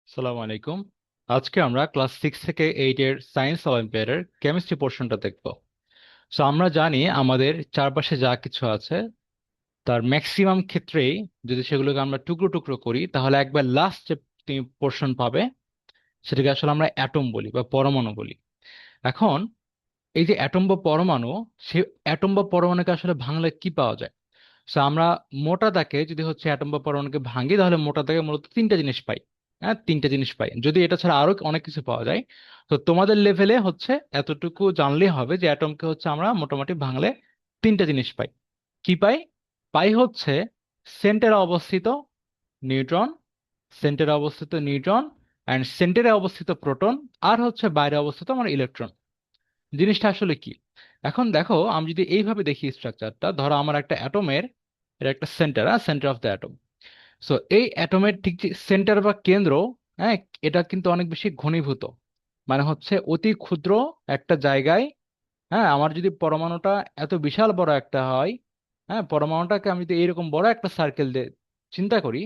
সালাম আলাইকুম। আজকে আমরা ক্লাস 6 থেকে 8 এর সায়েন্স অলিম্পিয়াডের কেমিস্ট্রি পোর্শনটা দেখব। আমরা জানি আমাদের চারপাশে যা কিছু আছে তার ম্যাক্সিমাম ক্ষেত্রেই যদি সেগুলোকে আমরা টুকরো টুকরো করি তাহলে একবার লাস্ট যে তুমি পোর্শন পাবে সেটাকে আসলে আমরা অ্যাটম বলি বা পরমাণু বলি। এখন এই যে অ্যাটম বা পরমাণু, সে অ্যাটম বা পরমাণুকে আসলে ভাঙলে কি পাওয়া যায়? আমরা মোটা দাগে যদি হচ্ছে অ্যাটম বা পরমাণুকে ভাঙি তাহলে মোটা দাগে মূলত তিনটা জিনিস পাই। হ্যাঁ, তিনটা জিনিস পাই। যদি এটা ছাড়া আরো অনেক কিছু পাওয়া যায়, তো তোমাদের লেভেলে হচ্ছে এতটুকু জানলেই হবে যে অ্যাটমকে হচ্ছে আমরা মোটামুটি ভাঙলে তিনটা জিনিস পাই। কি পাই? পাই হচ্ছে সেন্টারে অবস্থিত নিউট্রন, সেন্টারে অবস্থিত নিউট্রন অ্যান্ড সেন্টারে অবস্থিত প্রোটন, আর হচ্ছে বাইরে অবস্থিত আমার ইলেকট্রন। জিনিসটা আসলে কি? এখন দেখো, আমি যদি এইভাবে দেখি স্ট্রাকচারটা, ধরো আমার একটা অ্যাটমের এটা একটা centre, centre of the atom. So এই অ্যাটমের ঠিক যে সেন্টার বা কেন্দ্র, হ্যাঁ, এটা কিন্তু অনেক বেশি ঘনীভূত। মানে হচ্ছে অতি ক্ষুদ্র একটা জায়গায়। হ্যাঁ, আমার যদি পরমাণুটা এত বিশাল বড় একটা হয়, হ্যাঁ, পরমাণুটাকে আমি যদি এইরকম বড় একটা সার্কেল দিয়ে চিন্তা করি,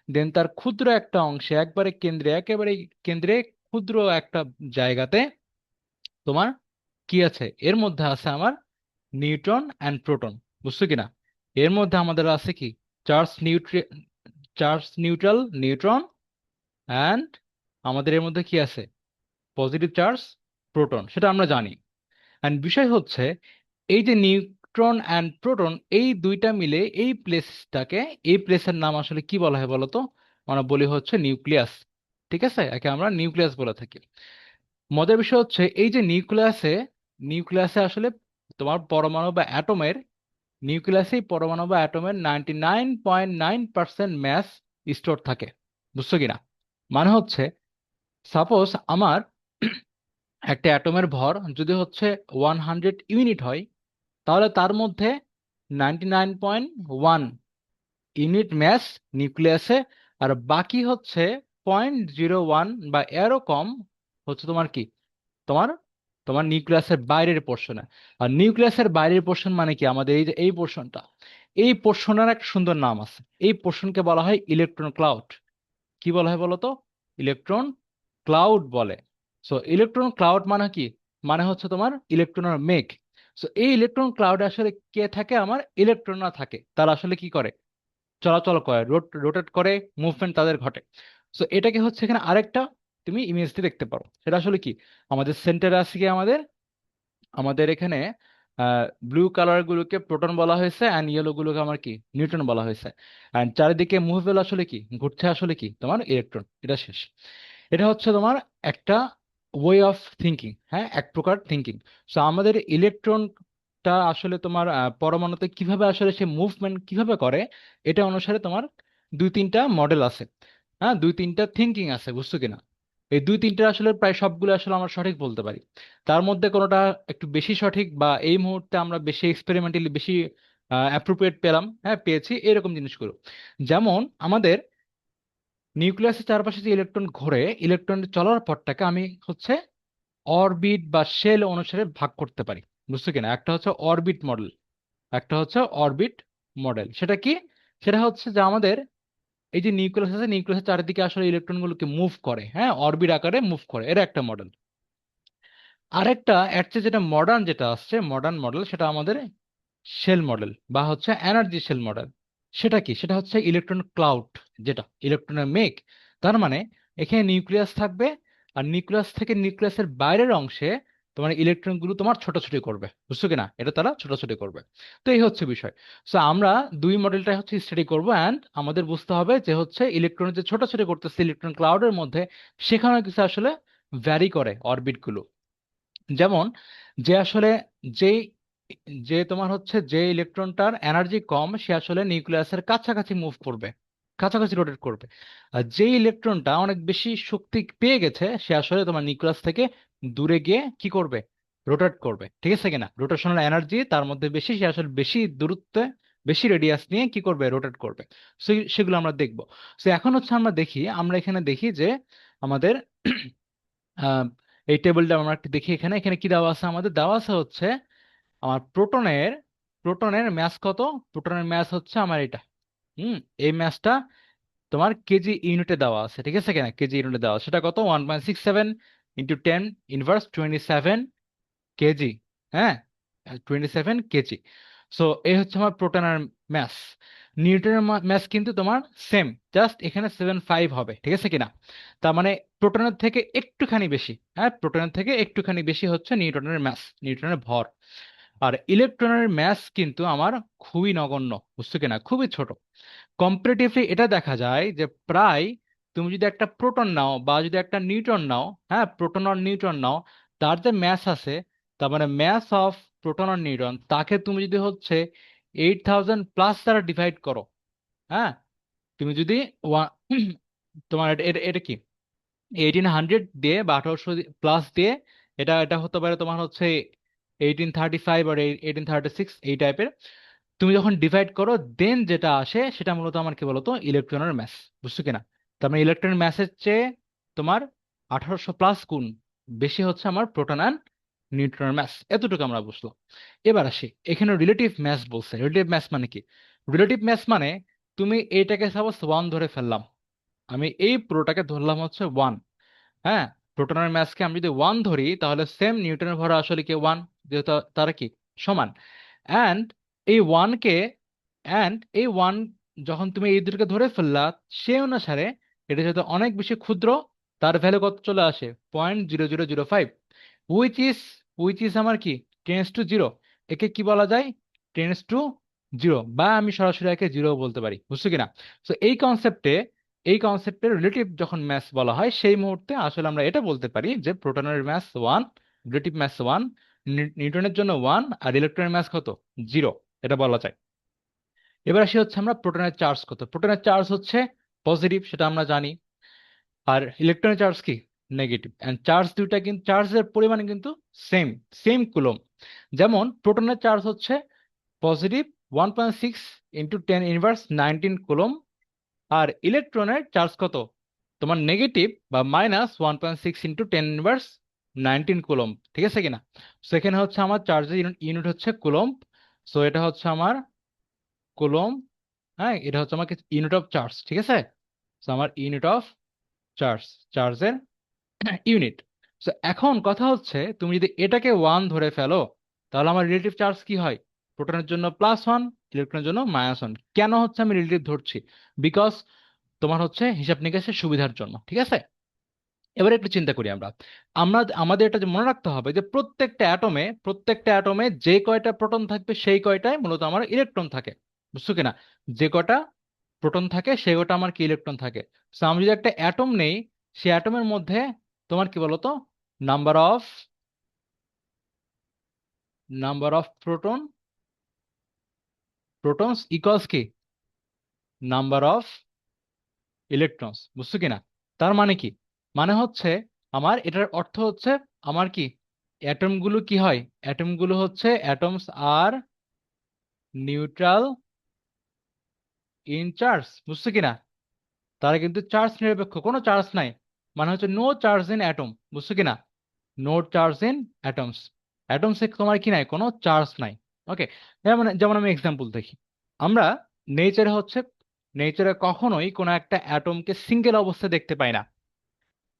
দেন তার ক্ষুদ্র একটা অংশে একবারে কেন্দ্রে, একেবারে কেন্দ্রে ক্ষুদ্র একটা জায়গাতে তোমার কি আছে? এর মধ্যে আছে আমার নিউট্রন অ্যান্ড প্রোটন। বুঝছো কিনা? এর মধ্যে আমাদের আছে কি? Charge Nutri charge neutral neutron and আমাদের এর মধ্যে কি আছে? পজিটিভ চার্জ প্রোটন, সেটা আমরা জানি। অ্যান্ড বিষয় হচ্ছে এই যে নিউট্রন অ্যান্ড প্রোটন, এই দুইটা মিলে এই প্লেসটাকে, এই প্লেসের নাম আসলে কি বলা হয় বলতো? আমরা বলি হচ্ছে নিউক্লিয়াস। ঠিক আছে, একে আমরা নিউক্লিয়াস বলে থাকি। মজার বিষয় হচ্ছে এই যে নিউক্লিয়াসে, নিউক্লিয়াসে আসলে তোমার পরমাণু বা অ্যাটমের, নিউক্লিয়াসেই পরমাণু বা অ্যাটমের 99.9% ম্যাস স্টোর থাকে। বুঝছো কিনা? মানে হচ্ছে সাপোজ আমার একটা অ্যাটমের ভর যদি হচ্ছে 100 ইউনিট হয়, তাহলে তার মধ্যে 99.1 ইউনিট ম্যাস নিউক্লিয়াসে, আর বাকি হচ্ছে 0.01 বা এরও কম হচ্ছে তোমার কি, তোমার তোমার নিউক্লিয়াসের বাইরের পোর্শনে। আর নিউক্লিয়াসের বাইরের পোর্শন মানে কি? আমাদের এই যে এই পোর্শনটা, এই পোর্শনের একটা সুন্দর নাম আছে। এই পোর্শনকে বলা হয় ইলেকট্রন ক্লাউড। কি বলা হয় বলতো? ইলেকট্রন ক্লাউড বলে। সো ইলেকট্রন ক্লাউড মানে কি? মানে হচ্ছে তোমার ইলেকট্রনের মেঘ। সো এই ইলেকট্রন ক্লাউডে আসলে কে থাকে? আমার ইলেকট্রনরা থাকে। তারা আসলে কি করে? চলাচল করে, রোটেট করে, মুভমেন্ট তাদের ঘটে। সো এটাকে হচ্ছে এখানে আরেকটা তুমি ইমেজ দিয়ে দেখতে পারো। সেটা আসলে কি? আমাদের সেন্টারে আছে কি, আমাদের আমাদের এখানে ব্লু কালার গুলোকে প্রোটন বলা হয়েছে অ্যান্ড ইয়েলো গুলোকে আমার কি, নিউট্রন বলা হয়েছে। অ্যান্ড চারিদিকে মুভেবল আসলে কি ঘুরছে? আসলে কি তোমার ইলেকট্রন। এটা শেষ। এটা হচ্ছে তোমার একটা ওয়ে অফ থিঙ্কিং, হ্যাঁ, এক প্রকার থিঙ্কিং। সো আমাদের ইলেকট্রনটা আসলে তোমার পরমাণুতে কিভাবে আসলে সে মুভমেন্ট কিভাবে করে, এটা অনুসারে তোমার দুই তিনটা মডেল আছে। হ্যাঁ, দুই তিনটা থিঙ্কিং আছে। বুঝছো কিনা? এই দুই তিনটা আসলে প্রায় সবগুলো আসলে আমরা সঠিক বলতে পারি। তার মধ্যে কোনোটা একটু বেশি সঠিক বা এই মুহূর্তে আমরা বেশি এক্সপেরিমেন্টালি বেশি অ্যাপ্রোপ্রিয়েট পেলাম, হ্যাঁ পেয়েছি, এরকম জিনিসগুলো। যেমন আমাদের নিউক্লিয়াসের চারপাশে যে ইলেকট্রন ঘোরে, ইলেকট্রন চলার পথটাকে আমি হচ্ছে অরবিট বা শেল অনুসারে ভাগ করতে পারি। বুঝছো কিনা? একটা হচ্ছে অরবিট মডেল, একটা হচ্ছে অরবিট মডেল। সেটা কি? সেটা হচ্ছে যে আমাদের এই যে নিউক্লিয়াস আছে, নিউক্লিয়াসের চারিদিকে আসলে ইলেকট্রনগুলোকে মুভ করে, হ্যাঁ, অরবিট আকারে মুভ করে, এর একটা মডেল। আরেকটা এর চেয়ে যেটা মডার্ন, যেটা আসছে মডার্ন মডেল, সেটা আমাদের শেল মডেল বা হচ্ছে এনার্জি শেল মডেল। সেটা কি? সেটা হচ্ছে ইলেকট্রন ক্লাউড, যেটা ইলেকট্রনের মেঘ। তার মানে এখানে নিউক্লিয়াস থাকবে, আর নিউক্লিয়াস থেকে নিউক্লিয়াসের বাইরের অংশে তোমার ইলেকট্রনগুলো তোমার ছোটাছুটি করবে। বুঝছো কিনা? এটা তারা ছোটাছুটি করবে। তো এই হচ্ছে বিষয়। সো আমরা দুই মডেলটাই হচ্ছে স্টাডি করবো, অ্যান্ড আমাদের বুঝতে হবে যে হচ্ছে ইলেকট্রন যে ছোটাছুটি করতেছে ইলেকট্রন ক্লাউডের মধ্যে, সেখানে কিছু আসলে ভ্যারি করে অরবিট গুলো। যেমন যে আসলে যেই যে তোমার হচ্ছে যে ইলেকট্রনটার এনার্জি কম, সে আসলে নিউক্লিয়াসের কাছাকাছি মুভ করবে, কাছাকাছি রোটেট করবে। আর যে ইলেকট্রনটা অনেক বেশি শক্তি পেয়ে গেছে, সে আসলে তোমার নিউক্লিয়াস থেকে দূরে গিয়ে কি করবে? রোটেট করবে। ঠিক আছে কিনা? রোটেশনাল এনার্জি তার মধ্যে বেশি, সে আসলে বেশি দূরত্বে, বেশি রেডিয়াস নিয়ে কি করবে? রোটেট করবে। সেগুলো আমরা দেখবো। তো এখন হচ্ছে আমরা দেখি, আমরা এখানে দেখি যে আমাদের আহ, এই টেবিলটা আমরা একটু দেখি। এখানে এখানে কি দেওয়া আছে? আমাদের দেওয়া আছে হচ্ছে আমার প্রোটনের, প্রোটনের ম্যাস কত? প্রোটনের ম্যাস হচ্ছে আমার এটা, হুম, এই ম্যাসটা তোমার কেজি ইউনিটে দেওয়া আছে, ঠিক আছে কিনা? কেজি ইউনিটে দেওয়া আছে। সেটা কত? 1.67 ইন্টু 10⁻27 কেজি। হ্যাঁ, 27 কেজি। সো এই হচ্ছে আমার প্রোটনের ম্যাস। নিউটনের ম্যাস কিন্তু তোমার সেম, জাস্ট এখানে 7.5 হবে, ঠিক আছে কিনা? তার মানে প্রোটনের থেকে একটুখানি বেশি। হ্যাঁ, প্রোটনের থেকে একটুখানি বেশি হচ্ছে নিউটনের ম্যাস, নিউটনের ভর। আর ইলেকট্রনের ম্যাস কিন্তু আমার খুবই নগণ্য, বুঝছো কিনা? খুবই ছোট। কম্পারেটিভলি এটা দেখা যায় যে প্রায় তুমি যদি একটা প্রোটন নাও বা যদি একটা নিউট্রন নাও, হ্যাঁ, প্রোটন আর নিউট্রন নাও, তার যে ম্যাস আছে, তার মানে ম্যাস অফ প্রোটন আর নিউট্রন, তাকে তুমি যদি হচ্ছে 8,000+ দ্বারা ডিভাইড করো, হ্যাঁ, তুমি যদি তোমার এটা কি 1800 দিয়ে বা 1800+ দিয়ে, এটা এটা হতে পারে তোমার হচ্ছে 1835 আর 1836, এই টাইপের। তুমি যখন ডিভাইড করো দেন যেটা আসে সেটা মূলত আমার কি বলতো ইলেকট্রনের ম্যাস, বুঝছো কিনা? তার মানে ইলেকট্রনের ম্যাসের চেয়ে তোমার 1800+ গুণ বেশি হচ্ছে আমার প্রোটন অ্যান্ড নিউট্রনের ম্যাস। এতটুকু আমরা বুঝলাম। এবার আসি, এখানে রিলেটিভ ম্যাস বলছে। রিলেটিভ ম্যাস মানে কি? রিলেটিভ ম্যাস মানে তুমি এইটাকে সাপোজ 1 ধরে ফেললাম, আমি এই পুরোটাকে ধরলাম হচ্ছে 1। হ্যাঁ, প্রোটনের ম্যাসকে আমি যদি 1 ধরি, তাহলে সেম নিউটনের ভর আসলে কি 1, যেহেতু তারা কি সমান। অ্যান্ড এই ওয়ানকে এই ওয়ান যখন তুমি এই দুটোকে ধরে ফেললা, সে অনুসারে এটা যেহেতু অনেক বেশি ক্ষুদ্র, তার ভ্যালু কত চলে আসে? 0.0005, উইচ ইজ আমার কি টেন্স টু জিরো। একে কি বলা যায়? টেন্স টু জিরো, বা আমি সরাসরি একে জিরো বলতে পারি, বুঝছো কিনা? তো এই কনসেপ্টে রিলেটিভ যখন ম্যাস বলা হয়, সেই মুহূর্তে আসলে আমরা এটা বলতে পারি যে প্রোটনের ম্যাস 1, রিলেটিভ ম্যাস 1, নিউটনের জন্য 1, আর ইলেকট্রনের ম্যাস কত? 0, এটা বলা যায়। এবার আসি হচ্ছে আমরা প্রোটনের চার্জ কত। প্রোটনের চার্জ হচ্ছে পজিটিভ, সেটা আমরা জানি। আর ইলেকট্রনের চার্জ কি? নেগেটিভ। এন্ড চার্জ দুইটা কিন্তু চার্জের পরিমাণ কিন্তু সেম, সেম কুলম। যেমন প্রোটনের চার্জ হচ্ছে পজিটিভ 1.6 ইন্টু 10⁻19 কুলম, আর ইলেকট্রনের চার্জ কত? তোমার নেগেটিভ বা -1.6 ইন্টু 10⁻19 কুলম, ঠিক আছে কিনা? সো এখানে হচ্ছে আমার চার্জের ইউনিট ইউনিট হচ্ছে কুলম। সো এটা হচ্ছে আমার কুলম। হ্যাঁ, এটা হচ্ছে আমার ইউনিট অফ চার্জ, ঠিক আছে? সো আমার ইউনিট অফ চার্জ, চার্জের ইউনিট। সো এখন কথা হচ্ছে, তুমি যদি এটাকে 1 ধরে ফেলো, তাহলে আমার রিলেটিভ চার্জ কি হয়? প্রোটনের জন্য +1, ইলেকট্রনের জন্য -1। কেন হচ্ছে আমি রিলেটিভ ধরছি? বিকজ তোমার হচ্ছে হিসাব নিকাশের সুবিধার জন্য, ঠিক আছে? এবার একটু চিন্তা করি আমরা। আমরা আমাদের এটা যে মনে রাখতে হবে যে প্রত্যেকটা অ্যাটমে যে কয়টা প্রোটন থাকবে সেই কয়টাই মূলত আমার ইলেকট্রন থাকে, বুঝছো কিনা? যে কয়টা প্রোটন থাকে সেই কয়টা আমার কি ইলেকট্রন থাকে। তো আমি যদি একটা অ্যাটম নেই, সেই অ্যাটমের মধ্যে তোমার কি বলতো number of proton, protons equals কি নাম্বার অফ ইলেকট্রনস, বুঝছো কিনা? তার মানে কি? মানে হচ্ছে আমার এটার অর্থ হচ্ছে আমার কি অ্যাটমগুলো কি হয়? অ্যাটমগুলো হচ্ছে atoms R neutral in charge, বুঝছো কিনা? তারা কিন্তু চার্জ নিরপেক্ষ, কোনো চার্জ নাই। মানে হচ্ছে নো চার্জ ইন অ্যাটম, বুঝছো কিনা? No charge in atoms. অ্যাটমসে তোমার কি নাই? কোনো চার্জ নাই। ওকে, যেমন যেমন আমি এক্সাম্পল দেখি। আমরা নেচারে হচ্ছে নেচারে কখনোই কোনো একটা অ্যাটমকে সিঙ্গেল অবস্থায় দেখতে পাই না।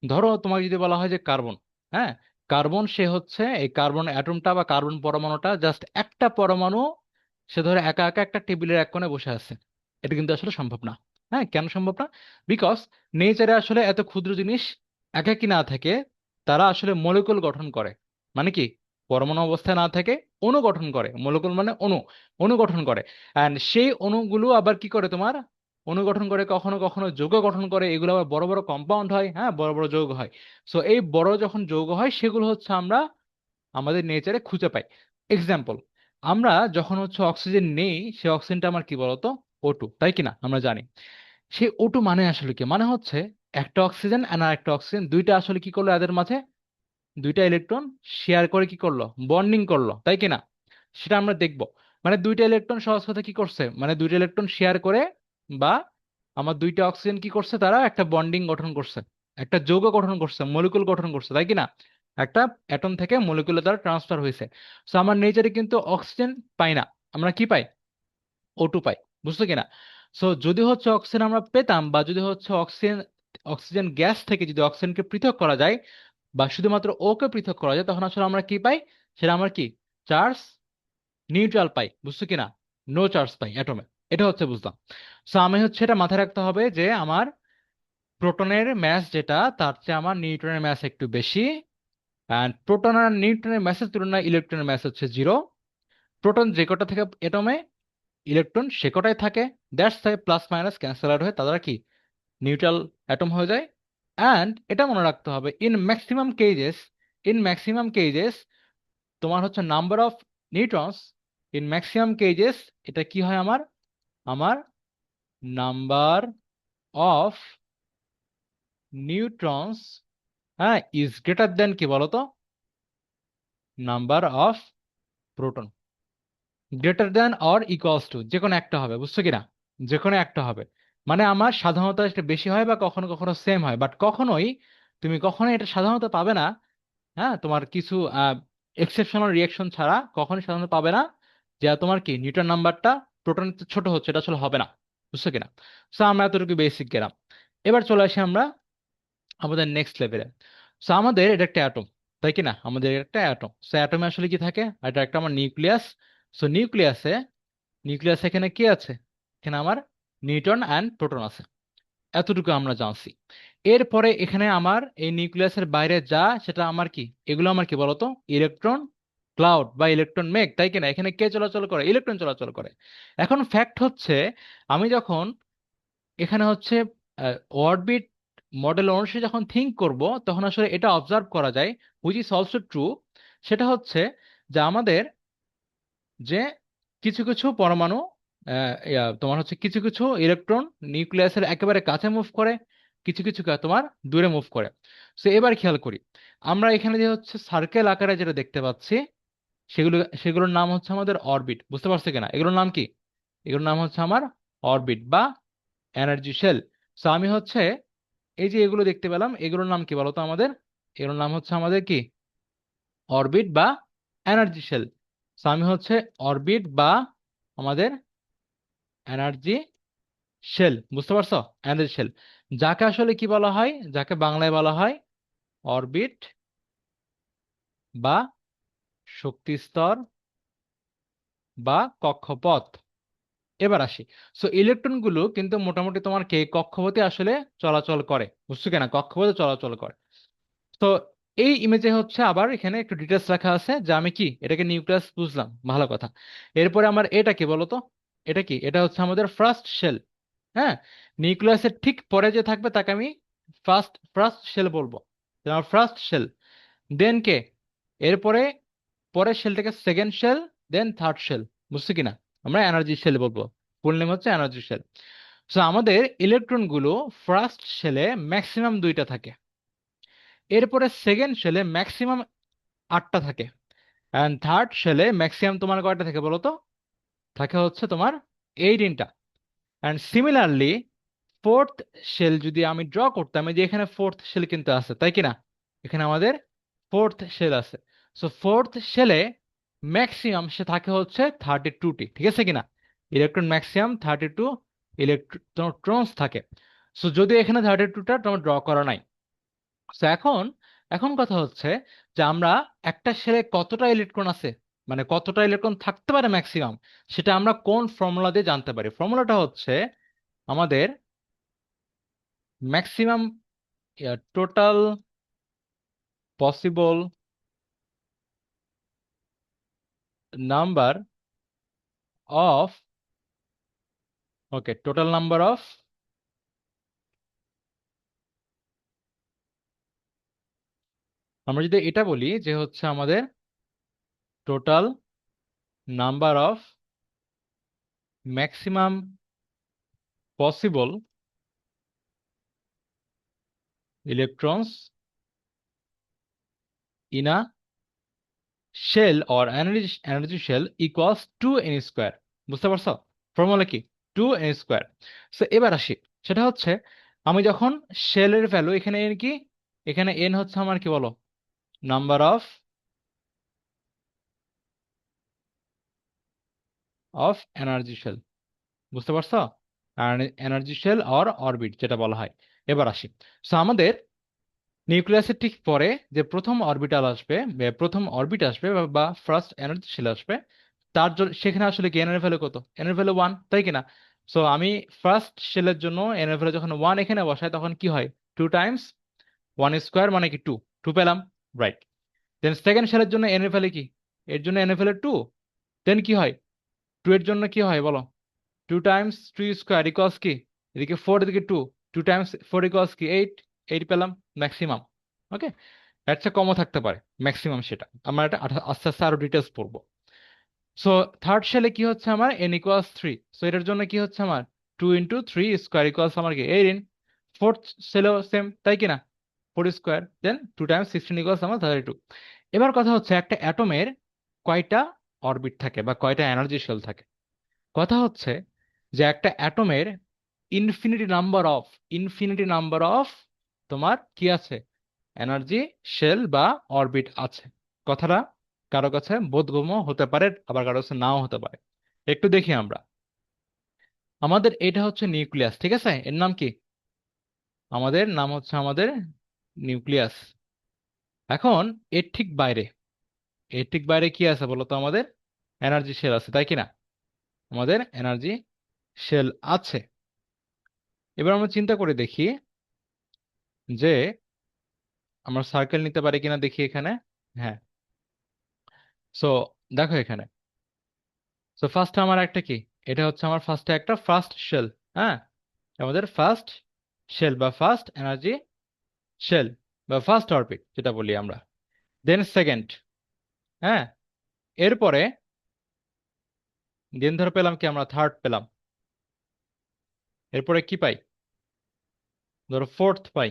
ধরো তোমাকে যদি বলা হয় যে কার্বন, হ্যাঁ, কার্বন, সে হচ্ছে এই কার্বন অ্যাটমটা বা কার্বন পরমাণুটা জাস্ট একটা পরমাণু, সে ধরে একা একা একটা টেবিলের এক কোণে বসে আছে। এটা কিন্তু আসলে সম্ভব না। হ্যাঁ, কেন সম্ভব না? বিকজ নেচারে আসলে এত ক্ষুদ্র জিনিস একাকি না থেকে তারা আসলে মলিকুল গঠন করে। মানে কি? পরমাণু অবস্থায় না থেকে অণু গঠন করে। মলিকুল মানে অণু, অণু গঠন করে। অ্যান্ড সেই অণুগুলো আবার কি করে তোমার অনুগঠন করে, কখনো কখনো যৌগ গঠন করে। এগুলো আবার বড় বড় কম্পাউন্ড হয়, হ্যাঁ, বড় বড় যৌগ হয়। সো এই বড় যখন যৌগ হয়, সেগুলো হচ্ছে আমরা আমাদের নেচারে খুঁজে পাই। এক্সাম্পল, আমরা যখন হচ্ছে অক্সিজেন নেই, সেই অক্সিজেনটা আমার কি বলতো O2, তাই কিনা? আমরা জানি। সেই O2 মানে আসলে কি? মানে হচ্ছে একটা অক্সিজেন আর একটা অক্সিজেন, দুইটা আসলে কি করলো এদের মাঝে? দুইটা ইলেকট্রন শেয়ার করে কি করলো? বন্ডিং করলো, তাই কিনা? সেটা আমরা দেখব। মানে দুইটা ইলেকট্রন সহজ কথা কি করছে, মানে দুইটা ইলেকট্রন শেয়ার করে, বা আমার দুইটা অক্সিজেন কি করছে, তারা একটা বন্ডিং গঠন করছে, একটা যৌগ গঠন করছে, মলিকুল গঠন করছে, তাই কিনা? একটা অ্যাটম থেকে মলিকুলে তারা ট্রান্সফার হয়েছে। তো আমার নেচারে কিন্তু অক্সিজেন পাই না, আমরা কি পাই? O2 পাই, বুঝছো কিনা? সো যদি হচ্ছে অক্সিজেন আমরা পেতাম, বা যদি হচ্ছে অক্সিজেন অক্সিজেন গ্যাস থেকে যদি অক্সিজেনকে পৃথক করা যায়, বা শুধুমাত্র ও কে পৃথক করা যায়, তখন আসলে আমরা কি পাই? সেটা আমরা কি চার্জ নিউট্রাল পাই, বুঝছো কিনা? নো চার্জ পাই অ্যাটমে। এটা হচ্ছে বুঝলাম। সো আমি হচ্ছে এটা মাথায় রাখতে হবে যে আমার প্রোটনের ম্যাস যেটা, তার চেয়ে আমার নিউট্রনের ম্যাস একটু বেশি। অ্যান্ড প্রোটন আর নিউট্রনের ম্যাসের তুলনায় ইলেকট্রনের ম্যাস হচ্ছে 0। প্রোটন যে কটা থেকে এটমে, ইলেকট্রন সে কটাই থাকে। That's why plus minus cancel out হয়ে তারা কি নিউট্রাল অ্যাটম হয়ে যায়। অ্যান্ড এটা মনে রাখতে হবে, ইন ম্যাক্সিমাম কেজেস তোমার হচ্ছে number of neutrons in maximum cases, এটা কি হয় আমার আমার নাম্বার অফ নিউট্রনস, হ্যাঁ, ইজ গ্রেটার দেন কি বলতো, number of proton. Greater than or equals to যে কোনো একটা হবে, বুঝছো কিনা? যে কোনো একটা হবে। মানে আমার সাধারণত এটা বেশি হয় বা কখনো কখনো সেম হয়, বাট তুমি কখনোই এটা সাধারণত পাবে না। হ্যাঁ, তোমার কিছু এক্সেপশনাল রিয়েকশন ছাড়া কখনোই সাধারণত পাবে না যে তোমার কি নিউটন নাম্বারটা প্রোটন ছোট হচ্ছে, এটা আসলে হবে না, বুঝছো কিনা? সো আমরা এতটুকু বেসিক গেলাম। এবার চলে আসি আমরা আমাদের নেক্সট লেভেলে। সো আমাদের এটা একটা অ্যাটম, তাই কি না? আমাদের এটা একটা অ্যাটম। সো অ্যাটমে আসলে কি থাকে? এটা একটা আমার নিউক্লিয়াস। সো নিউক্লিয়াস এখানে কি আছে? এখানে আমার নিউট্রন অ্যান্ড প্রোটন আছে। এতটুকু আমরা জানছি। এরপরে এখানে আমার এই নিউক্লিয়াসের বাইরে যা, সেটা আমার কি, এগুলো আমার কি বলতো, ইলেকট্রন ক্লাউড বা ইলেকট্রন মেঘ, তাই কিনা? এখানে কে চলাচল করে? ইলেকট্রন চলাচল করে। এখন ফ্যাক্ট হচ্ছে, আমি যখন এখানে হচ্ছে অরবিট মডেল অনুসারে যখন থিঙ্ক করব, তখন আসলে এটা অবজার্ভ করা যায়, হুইচ ইজ অলসো ট্রু। সেটা হচ্ছে যে আমাদের যে কিছু কিছু পরমাণু, তোমার হচ্ছে কিছু কিছু ইলেকট্রন নিউক্লিয়াসের একেবারে কাছে মুভ করে, কিছু কিছু তোমার দূরে মুভ করে। সো এবার খেয়াল করি, আমরা এখানে যে হচ্ছে সার্কেল আকারে যেটা দেখতে পাচ্ছি, সেগুলোর নাম হচ্ছে আমাদের অরবিট। বুঝতে পারছো কিনা? এগুলোর নাম কি? এগুলোর নাম হচ্ছে আমার অরবিট বা এনার্জি শেল। সো আমি হচ্ছে এই যে এগুলো দেখতে পেলাম, এগুলোর নাম কি বলতো আমাদের? এগুলোর নাম হচ্ছে আমাদের কি অরবিট বা এনার্জি শেল। সো আমি হচ্ছে অরবিট বা আমাদের এনার্জি শেল, বুঝতে পারছো? এনার্জি শেল, যাকে আসলে কি বলা হয়, যাকে বাংলায় বলা হয় অরবিট বা শক্তি স্তর বা কক্ষপথ। এবার আসি। সো ইলেকট্রন গুলো কিন্তু মোটামুটি তোমার কে কক্ষপথে আসলে চলাচল করে, বুঝছো কিনা? কক্ষপথে চলাচল করে। তো এই ইমেজে হচ্ছে আবার এখানে একটু ডিটেলস রাখা আছে যে আমি কি এটাকে নিউক্লিয়াস বুঝলাম, ভালো কথা। এরপরে আমার এটা কি বলতো, এটা কি? এটা হচ্ছে আমাদের ফার্স্ট শেল। হ্যাঁ, নিউক্লিয়াসের ঠিক পরে যে থাকবে তাকে আমি ফার্স্ট ফার্স্ট শেল বলবো। আমার ফার্স্ট শেল, দেন কে এরপরে পরের শেলটাকে সেকেন্ড শেল, দেন থার্ড শেল, বুঝছো কিনা? আমরা এনার্জি শেল বলবো, ফুল নেম হচ্ছে এনার্জি শেল। সো আমাদের ইলেকট্রন গুলো ফার্স্ট শেলে ম্যাক্সিমাম 2টা থাকে, এরপরে সেকেন্ড শেলে ম্যাক্সিমাম 8টা থাকে, অ্যান্ড থার্ড শেলে ম্যাক্সিমাম তোমার কয়টা থাকে বলো তো? থাকে হচ্ছে তোমার 18টা। অ্যান্ড সিমিলারলি ফোর্থ শেল যদি আমি ড্র করতাম, এই যে এখানে ফোর্থ শেল কিন্তু আছে, তাই কি না? এখানে আমাদের ফোর্থ শেল আছে। সো ফোর্থ শেলে ম্যাক্সিমাম সে থাকে হচ্ছে 32টি, ঠিক আছে কিনা? ইলেকট্রন ম্যাক্সিমাম 32 ইলেকট্রনস থাকে। সো যদি এখানে 32টা তোমার ড্র করা নাই। তো এখন এখন কথা হচ্ছে যে আমরা একটা শেলে কতটা ইলেকট্রন আছে, মানে কতটা ইলেকট্রন থাকতে পারে ম্যাক্সিমাম, সেটা আমরা কোন ফর্মুলা দিয়ে জানতে পারি? ফর্মুলাটা হচ্ছে আমাদের maximum total possible number of, okay, total number of, আমরা যদি এটা বলি যে হচ্ছে আমাদের total number of maximum possible electrons in a shell or energy shell equals to N square. বুঝতে পারছো? ফর্মুলা কি? Two N square. সো এবার আসি, সেটা হচ্ছে আমি যখন শেলের ভ্যালু এখানে এন কি, এখানে এন হচ্ছে আমার কি বলো, নাম্বার অফ এনার্জি শেল। বুঝতে পারছো? এনার্জি শেল অর অরবিট যেটা বলা হয়। এবার আসি, সো আমাদের নিউক্লিয়াসের ঠিক পরে যে প্রথম অরবিটাল আসবে, প্রথম অরবিট আসবে বা ফার্স্ট এনার্জি শেল আসবে, তার জন্য সেখানে আসলে কি এন এর ভ্যালু কত? এন এর ভ্যালু 1, তাই কিনা? সো আমি ফার্স্ট শেলের জন্য এন এর ভ্যালু যখন 1 এখানে বসাই তখন কি হয়? 2 টাইমস 1 স্কোয়ার মানে কি 2, 2 পেলাম, রাইট। দেন সেকেন্ড শেলের জন্য এন এর ভ্যালু কি? এর জন্য এন এর ভ্যালু 2, দেন কি হয়? 2 এর জন্য কি হয় বলো? 2 টাইমস 2 স্কোয়ার ইকুয়ালস কি? এদিকে 4, এদিকে 2, 2 টাইমস 4 ইকুয়ালস কি 8, 8 পেলাম ম্যাক্সিমাম। ওকে, এর চেয়ে কমও থাকতে পারে ম্যাক্সিমাম, সেটা আমরা এটা আস্তে আস্তে আরো ডিটেলস পড়বো। সো থার্ড শেলে কি হচ্ছে আমার? এন ইকুয়ালস 3, সো এটার জন্য কি হচ্ছে আমার? 2 × 3 স্কোয়ার ইকুয়ালস আমার কি 18। ফোর্থ শেলেও সেম, তাই কিনা? 4 স্কোয়ার, দেন 2 টাইমস 16 ইকুয়ালস আমার 32। এবার কথা হচ্ছে একটা অ্যাটমের কয়টা অরবিট থাকে বা কয়টা এনার্জি শেল থাকে? কথা হচ্ছে যে একটা অ্যাটমের ইনফিনিটি নাম্বার অফ তোমার কি আছে? এনার্জি শেল বা অরবিট আছে। কথাটা কারো কাছে বোধগম্য হতে পারে, আবার কারো কাছে নাও হতে পারে। একটু দেখি আমরা। আমাদের এটা হচ্ছে নিউক্লিয়াস, ঠিক আছে? এর নাম কি? আমাদের নাম হচ্ছে আমাদের নিউক্লিয়াস। এখন এর ঠিক বাইরে, এর ঠিক বাইরে কি আছে বলতো? আমাদের এনার্জি শেল আছে, তাই কিনা? আমাদের এনার্জি শেল আছে। এবার আমরা চিন্তা করে দেখি যে আমরা সার্কেল নিতে পারি কিনা, দেখি এখানে। হ্যাঁ, সো দেখো এখানে, সো ফার্স্ট আমার একটা কি, এটা হচ্ছে আমার ফার্স্টে একটা ফার্স্ট শেল। হ্যাঁ, আমাদের ফার্স্ট শেল বা ফার্স্ট এনার্জি শেল বা ফার্স্ট অরবিট যেটা বলি আমরা। দেন সেকেন্ড, হ্যাঁ, এরপরে দেন ধর পেলাম কি আমরা? থার্ড পেলাম। এরপরে কি পাই? ধরো ফোর্থ পাই।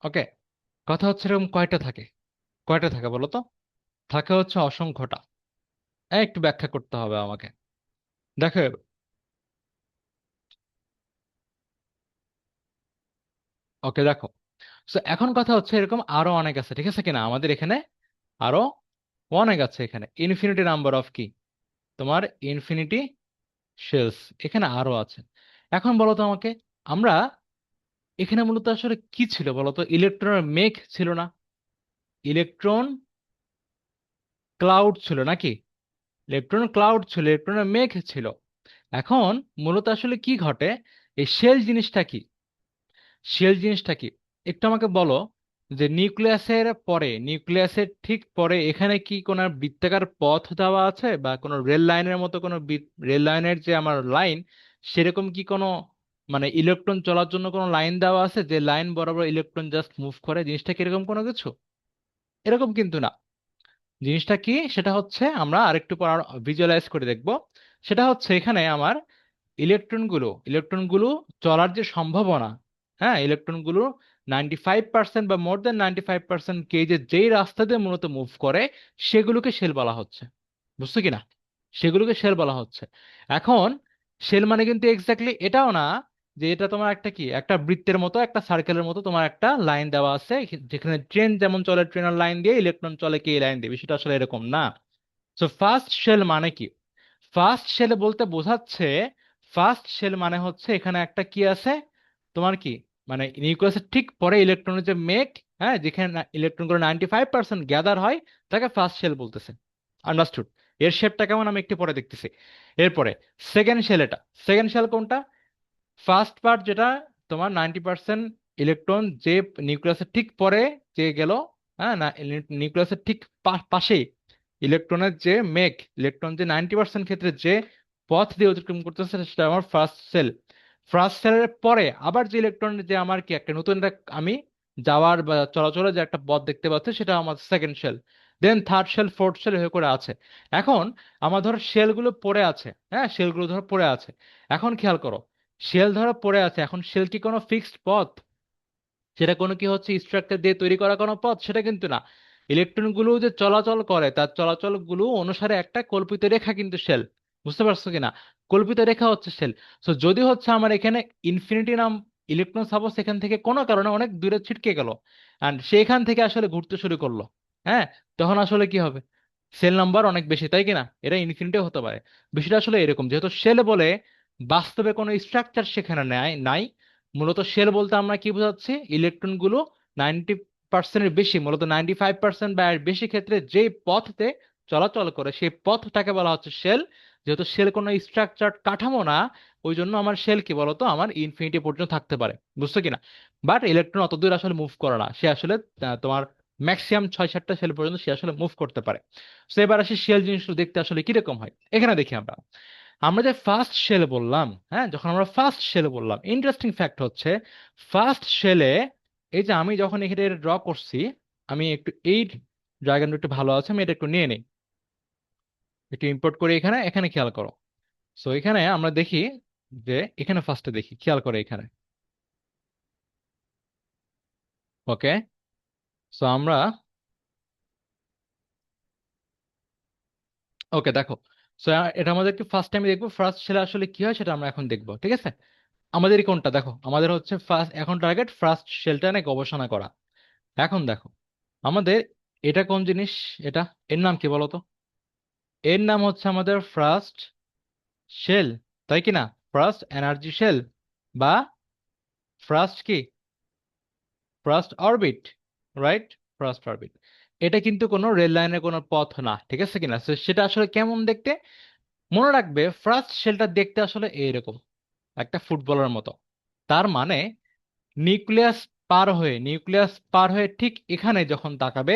ওকে, কথা হচ্ছে এরকম কয়টা থাকে? কয়টা থাকে বলো তো? থাকে হচ্ছে অসংখ্যটা। একটু ব্যাখ্যা করতে হবে আমাকে। দেখো, ওকে দেখো, তো এখন কথা হচ্ছে এরকম আরো অনেক আছে, ঠিক আছে কিনা? আমাদের এখানে আরো অনেক আছে, এখানে ইনফিনিটি নাম্বার অফ কি তোমার ইনফিনিটি শেলস এখানে আরো আছে। এখন বলো তো আমাকে, আমরা এখানে মূলত আসলে কি ছিল বলতো? ইলেকট্রনের মেঘ ছিল না? ইলেকট্রন ক্লাউড ছিল নাকি? ইলেকট্রন ক্লাউড ছিল, ইলেকট্রনের মেঘ ছিল। এখন মূলত আসলে কি ঘটে? এই শেল জিনিসটা কি? শেল জিনিসটা কি একটু আমাকে বলো। যে নিউক্লিয়াসের পরে, নিউক্লিয়াসের ঠিক পরে এখানে কি কোনো বৃত্তাকার পথ দেওয়া আছে বা কোনো রেল লাইনের মতো কোনো রেল লাইনের যে আমার লাইন, সেরকম কি কোনো মানে ইলেকট্রন চলার জন্য কোনো লাইন দেওয়া আছে যে লাইন বরাবর ইলেকট্রন জাস্ট মুভ করে? জিনিসটা কি এরকম কোনো কিছু? এরকম কিন্তু না। জিনিসটা কি সেটা হচ্ছে আমরা আরেকটু পর ভিজুয়ালাইজ করে দেখব। সেটা হচ্ছে এখানে আমার ইলেকট্রনগুলো চলার যে সম্ভাবনা, হ্যাঁ, ইলেকট্রনগুলো 95% বা মোর দেন 95% কে যে যেই রাস্তা দিয়ে মূলত মুভ করে সেগুলোকে শেল বলা হচ্ছে। বুঝছো কিনা? সেগুলোকে শেল বলা হচ্ছে। এখন শেল মানে কিন্তু এক্স্যাক্টলি এটাও না যে এটা তোমার একটা কি একটা বৃত্তের মতো, একটা সার্কেলের মতো তোমার একটা লাইন দেওয়া আছে, যেখানে ট্রেন যেমন চলে ট্রেনের লাইন দিয়ে, ইলেকট্রন চলে কি লাইন দিয়ে, বিষয়টা আসলে এরকম না। সো ফার্স্ট শেল মানে কি? ফার্স্ট শেল বলতে বোঝাচ্ছে, ফার্স্ট শেল মানে হচ্ছে এখানে একটা কি আছে তোমার কি, মানে নিউক্লিয়াসের ঠিক পরে ইলেকট্রনের যে মেঘ, হ্যাঁ, যেখানে ইলেকট্রনগুলো 95% গ্যাদার হয়, তাকে ফার্স্ট শেল বলতেছে। আন্ডারস্টুড? এর শেপটা কেমন আমি একটু পরে দেখতেছি। এরপরে সেকেন্ড শেল, এটা সেকেন্ড শেল কোনটা? ফার্স্ট পার্ট যেটা তোমার 90% ইলেকট্রন যে নিউক্লিয়াসের ঠিক পরে যে গেল, হ্যাঁ, না নিউক্লিয়াসের ঠিক পাশেই ইলেকট্রনের যে মেঘ, ইলেকট্রন যে 90% ক্ষেত্রে যে পথ দিয়ে অতিক্রম করতেছে সেটা আমার ফার্স্ট সেল। ফার্স্ট সেলের পরে আবার যে ইলেকট্রনের যে আমার কি একটা নতুন একটা আমি যাওয়ার বা চলাচলের যে একটা পথ দেখতে পাচ্ছি, সেটা আমার সেকেন্ড শেল। দেন থার্ড শেল, ফোর্থ শেল হয়ে করে আছে। এখন আমার ধরো শেলগুলো পড়ে আছে, হ্যাঁ, শেলগুলো ধরো পড়ে আছে। এখন খেয়াল করো, শেল ধরো পড়ে আছে, এখন শেল কি কোনো ফিক্সড পথ? সেটা কোনো কি হচ্ছে স্ট্রাকচার দিয়ে তৈরি করা কোনো পথ? সেটা কিন্তু না। ইলেকট্রন গুলো যে চলাচল করে তার চলাচল গুলো অনুসারে একটা কল্পিত রেখা কিন্তু শেল। বুঝতে পারছো কিনা? কল্পিত রেখা হচ্ছে শেল। সো যদি হচ্ছে আমার এখানে ইনফিনিটি নাম ইলেকট্রন সাপোজ এখান থেকে কোনো কারণে অনেক দূরে ছিটকে গেল, অ্যান্ড সেখান থেকে আসলে ঘুরতে শুরু করলো, হ্যাঁ, তখন আসলে কি হবে? সেল নাম্বার অনেক বেশি, তাই কিনা? এটা ইনফিনিটি হতে পারে। বিষয়টা আসলে এরকম, যেহেতু শেল বলে বাস্তবে কোনো স্ট্রাকচার সেখানে নাই নাই মূলত শেল বলতে আমরা কি বোঝাচ্ছি, ইলেকট্রনগুলো 90%-এর বেশি, মূলত 95% বা এর বেশি ক্ষেত্রে যে পথে চলাচল করে সেই পথটাকে বলা হচ্ছে শেল। যেহেতু শেল কোনো স্ট্রাকচার কাঠামো না, ওই জন্য আমার শেল কি বলতো আমার ইনফিনিটি পর্যন্ত থাকতে পারে, বুঝছো কিনা। বাট ইলেকট্রন অত দূর আসলে মুভ করে না, সে আসলে তোমার ম্যাক্সিমাম 6-7টা শেল পর্যন্ত সে আসলে মুভ করতে পারে। তো এবার আসি শেল জিনিসটা দেখতে আসলে কিরকম হয়। এখানে দেখি আমরা আমরা যে ফার্স্ট শেল বললাম, হ্যাঁ, যখন আমরা ফার্স্ট শেল বললাম, ইন্টারেস্টিং ফ্যাক্ট হচ্ছে ফার্স্ট শেলে এই যে আমি যখন এখানে ড্র করছি, আমি একটু এই ড্রাগনটা একটু ভালো আছে, আমি এটা একটু নিয়ে নিই, একটু ইম্পোর্ট করে এখানে এখানে খেয়াল করো। সো এখানে আমরা দেখি যে এখানে ফার্স্টে দেখি, খেয়াল করে এখানে। ওকে, সো আমরা ওকে দেখো, সো এটা আমাদেরকে ফার্স্ট টাইম দেখবো ফার্স্ট শেলে আসলে কি হয় সেটা আমরা এখন দেখবো, ঠিক আছে। আমাদের কোনটা দেখো, আমাদের হচ্ছে ফার্স্ট, এখন টার্গেট ফার্স্ট শেলটা নিয়ে গবেষণা করা। এখন দেখো আমাদের এটা কোন জিনিস, এটা এর নাম কি বলতো, এর নাম হচ্ছে আমাদের ফার্স্ট শেল, তাই কি না, ফার্স্ট এনার্জি শেল বা ফার্স্ট কি, first orbit, right, first orbit. এটা কিন্তু কোনো রেল লাইনের কোনো পথ না, ঠিক আছে কিনা। So, সেটা আসলে কেমন দেখতে, মনে রাখবে ফার্স্ট শেলটা দেখতে আসলে এইরকম, একটা ফুটবলের মতো। তার মানে নিউক্লিয়াস পার হয়ে ঠিক এখানে যখন তাকাবে,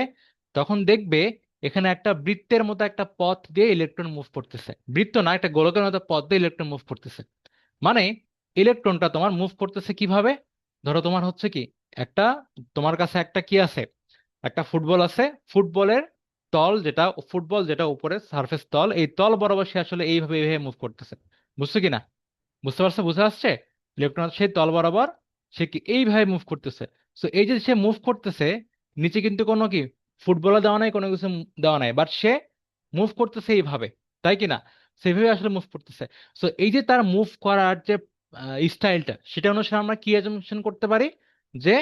তখন দেখবে এখানে একটা বৃত্তের মতো একটা পথ দিয়ে ইলেকট্রন মুভ করতেছে, বৃত্ত না, একটা গোলকের মতো পথ দিয়ে ইলেকট্রন মুভ করতেছে। মানে ইলেকট্রনটা তোমার মুভ করতেছে কিভাবে, ধরো তোমার হচ্ছে কি একটা, তোমার কাছে একটা কি আছে, একটা ফুটবল আছে, ফুটবলের তল যেটা, ফুটবল যেটা উপরে সারফেস তল, এই তল বরাবর সে আসলে এইভাবে মুভ করতেছে, বুঝছো কি না, বুঝতে পারছো, বুঝে আসছে। ইলেকট্রন সেই তল বরাবর সে কি এইভাবে মুভ করতেছে। সো এই যে সে মুভ করতেছে, নিচে কিন্তু কোনো কি ফুটবলে দেওয়া নাই, কোনো কিছু দেওয়া নাই, বাট সে মুভ করতেছে এইভাবে, তাই কি না, সেভাবে আসলে মুভ করতেছে। সো এই যে তার মুভ করার যে স্টাইলটা, সেটা অনুসারে আমরা কি অ্যাজাম্পশন করতে পারি, যে